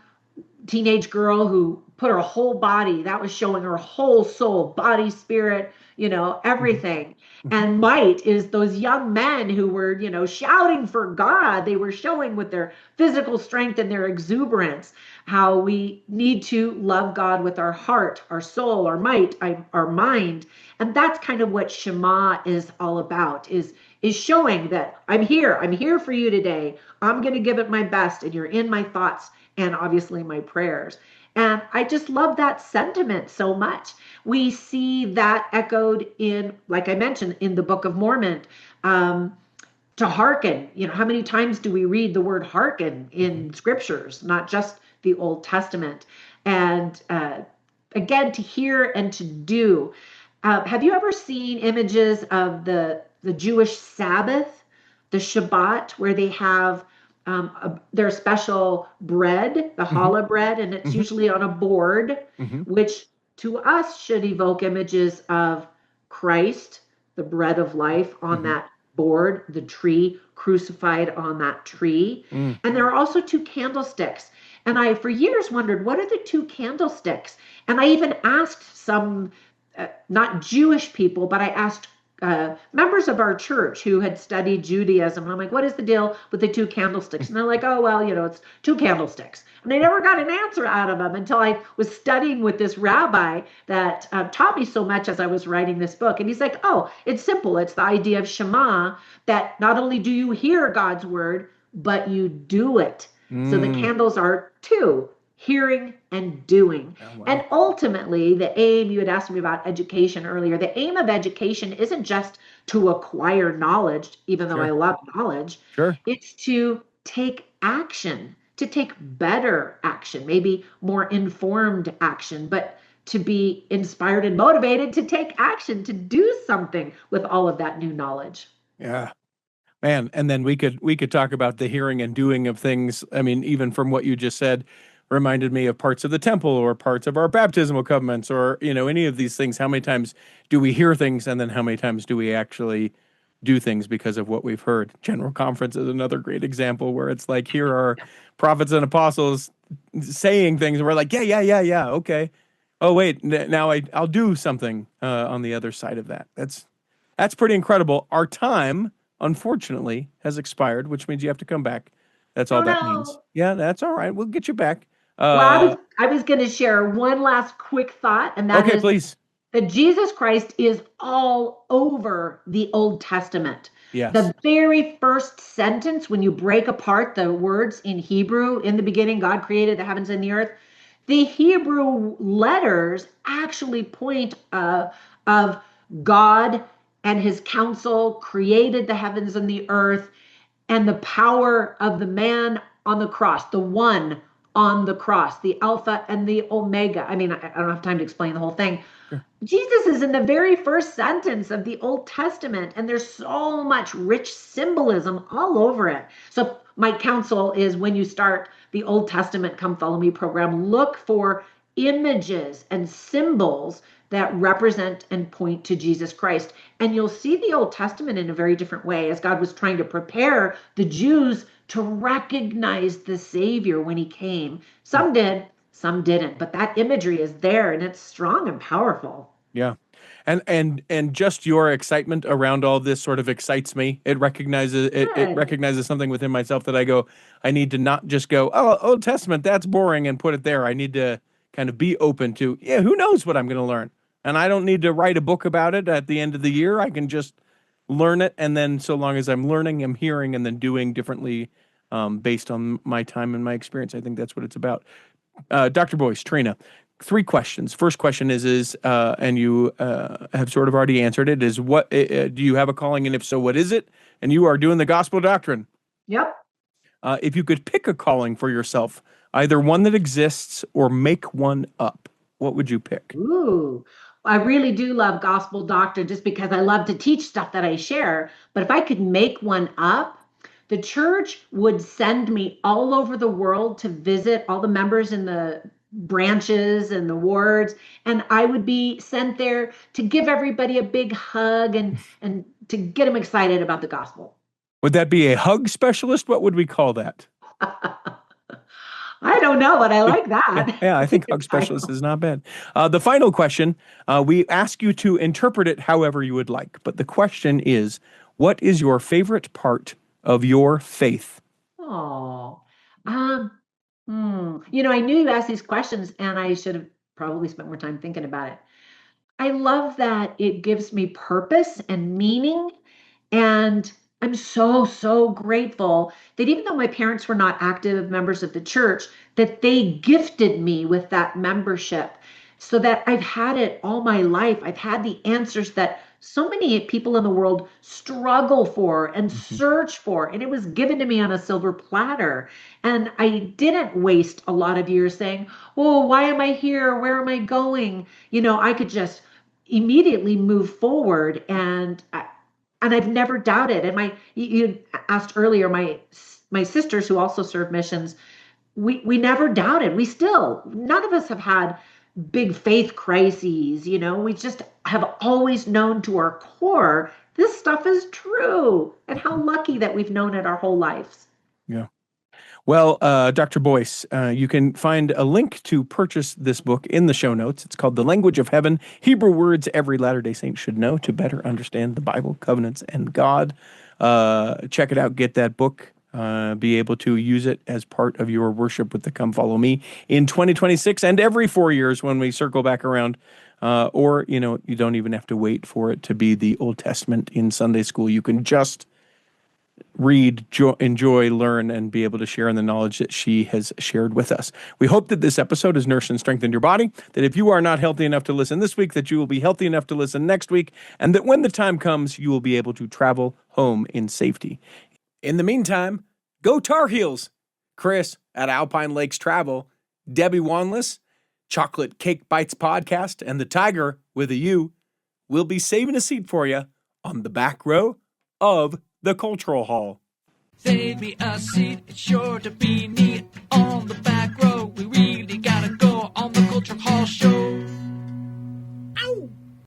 teenage girl who put her whole body, that was showing her whole soul, body, spirit, Mhm. everything. Mhm. And might is those young men who were, shouting for God. They were showing with their physical strength and their exuberance how we need to love God with our heart, our soul, our might, our mind. And that's kind of what Shema is all about, is showing that I'm here. I'm here for you today. I'm going to give it my best, and you're in my thoughts and obviously my prayers. And I just love that sentiment so much. We see that echoed in, like I mentioned, in the Book of Mormon. To hearken, how many times do we read the word hearken Mhm. in scriptures, not just the Old Testament? And again, to hear and to do. Have you ever seen images of the Jewish Sabbath, the Shabbat, where they have their special bread, the Mhm. challah bread, and it's Mhm. usually on a board, Mhm. which to us should evoke images of Christ, the bread of life, on Mhm. that board, the tree, crucified on that tree. Mm. And there are also two candlesticks. And I, for years, wondered, what are the two candlesticks? And I even asked some, not Jewish people, but I asked members of our church who had studied Judaism. And I'm like, what is the deal with the two candlesticks? And they're like, oh, well, it's two candlesticks. And I never got an answer out of them until I was studying with this rabbi that taught me so much as I was writing this book. And he's like, oh, it's simple. It's the idea of Shema, that not only do you hear God's word, but you do it. So the Mm. candles are two, hearing and doing. Oh, And wow. ultimately, the aim, you had asked me about education earlier, the aim of education isn't just to acquire knowledge, even though I Sure. love knowledge, Sure. it's to take action, to take better action, maybe more informed action, but to be inspired and motivated to take action, to do something with all of that new knowledge. Yeah. Man, and then we could talk about the hearing and doing of things. I mean, even from what you just said, reminded me of parts of the temple or parts of our baptismal covenants or, any of these things. How many times do we hear things and then how many times do we actually do things because of what we've heard? General Conference is another great example where it's like here are prophets and apostles saying things and we're like, yeah, yeah, yeah, yeah, okay. Oh wait, now I'll do something on the other side of that. That's pretty incredible. Our time, unfortunately, has expired, which means you have to come back. That's all Oh that means. no. Yeah, that's all right. We'll get you back. Well, I was Uh, I was going to share one last quick thought, and that okay, is please. that Jesus Christ is all over the Old Testament. Yes. The very first sentence, when you break apart the words in Hebrew, in the beginning, God created the heavens and the earth, the Hebrew letters actually point of God and his counsel created the heavens and the earth, and the power of the man on the cross, the one on the cross, the Alpha and the Omega. I mean, I don't have time to explain the whole thing. Sure. Jesus is in the very first sentence of the Old Testament, and there's so much rich symbolism all over it. So, my counsel is when you start the Old Testament Come Follow Me program, look for images and symbols that represent and point to Jesus Christ. And you'll see the Old Testament in a very different way as God was trying to prepare the Jews to recognize the Savior when he came. Mm. Some did, some didn't, but that imagery is there and it's strong and powerful. Yeah. And just your excitement around all this sort of excites me. It Good. recognizes something within myself that I go, I need to not just go, oh, Old Testament, that's boring and put it there. I need to kind of be open to, yeah, who knows what I'm going to learn. And I don't need to write a book about it at the end of the year. I can just learn it. And then so long as I'm learning, I'm hearing and then doing differently based on my time and my experience. I think that's what it's about. Dr. Boice, Trina, three questions. First question is, and you have sort of already answered it, is what do you have a calling, and if so, what is it? And you are doing the gospel doctrine. Yep. if you could pick a calling for yourself, either one that exists or make one up, what would you pick? Ooh, I really do love gospel doctrine just because I love to teach stuff that I share. But if I could make one up, the church would send me all over the world to visit all the members in the branches and the wards, and I would be sent there to give everybody a big hug and to get them excited about the gospel. Would that be a hug specialist? What would we call that? I don't know, but I like that. Yeah, I think hug specialist is not bad. The final question, we ask you to interpret it however you would like, but the question is, what is your favorite part of your faith? Oh, I knew you asked these questions and I should have probably spent more time thinking about it. I love that it gives me purpose and meaning. And I'm so, so grateful that even though my parents were not active members of the church, that they gifted me with that membership so that I've had it all my life. I've had the answers that so many people in the world struggle for and search for. And it was given to me on a silver platter. And I didn't waste a lot of years saying, oh, why am I here? Where am I going? I could just immediately move forward, and I've never doubted. And you asked earlier, my sisters who also serve missions, we never doubted. None of us have had big faith crises. We just have always known to our core, this stuff is true. And how lucky that we've known it our whole lives. Yeah. Well, Dr. Boice, you can find a link to purchase this book in the show notes. It's called The Language of Heaven, Hebrew Words Every Latter-day Saint Should Know to Better Understand the Bible, Covenants, and God. Check it out. Get that book. Be able to use it as part of your worship with the Come Follow Me in 2026 and every 4 years when we circle back around. Or, you don't even have to wait for it to be the Old Testament in Sunday school. You can just read, enjoy, learn, and be able to share in the knowledge that she has shared with us. We hope that this episode has nourished and strengthened your body, that if you are not healthy enough to listen this week, that you will be healthy enough to listen next week, and that when the time comes, you will be able to travel home in safety. In the meantime, go Tar Heels! Chris at Alpine Lakes Travel, Debbie Wanless, Chocolate Cake Bites Podcast, and the Tiger with a U will be saving a seat for you on the back row of the Cultural Hall. Save me a seat, it's sure to be neat on the back row. We really gotta go on the Cultural Hall show.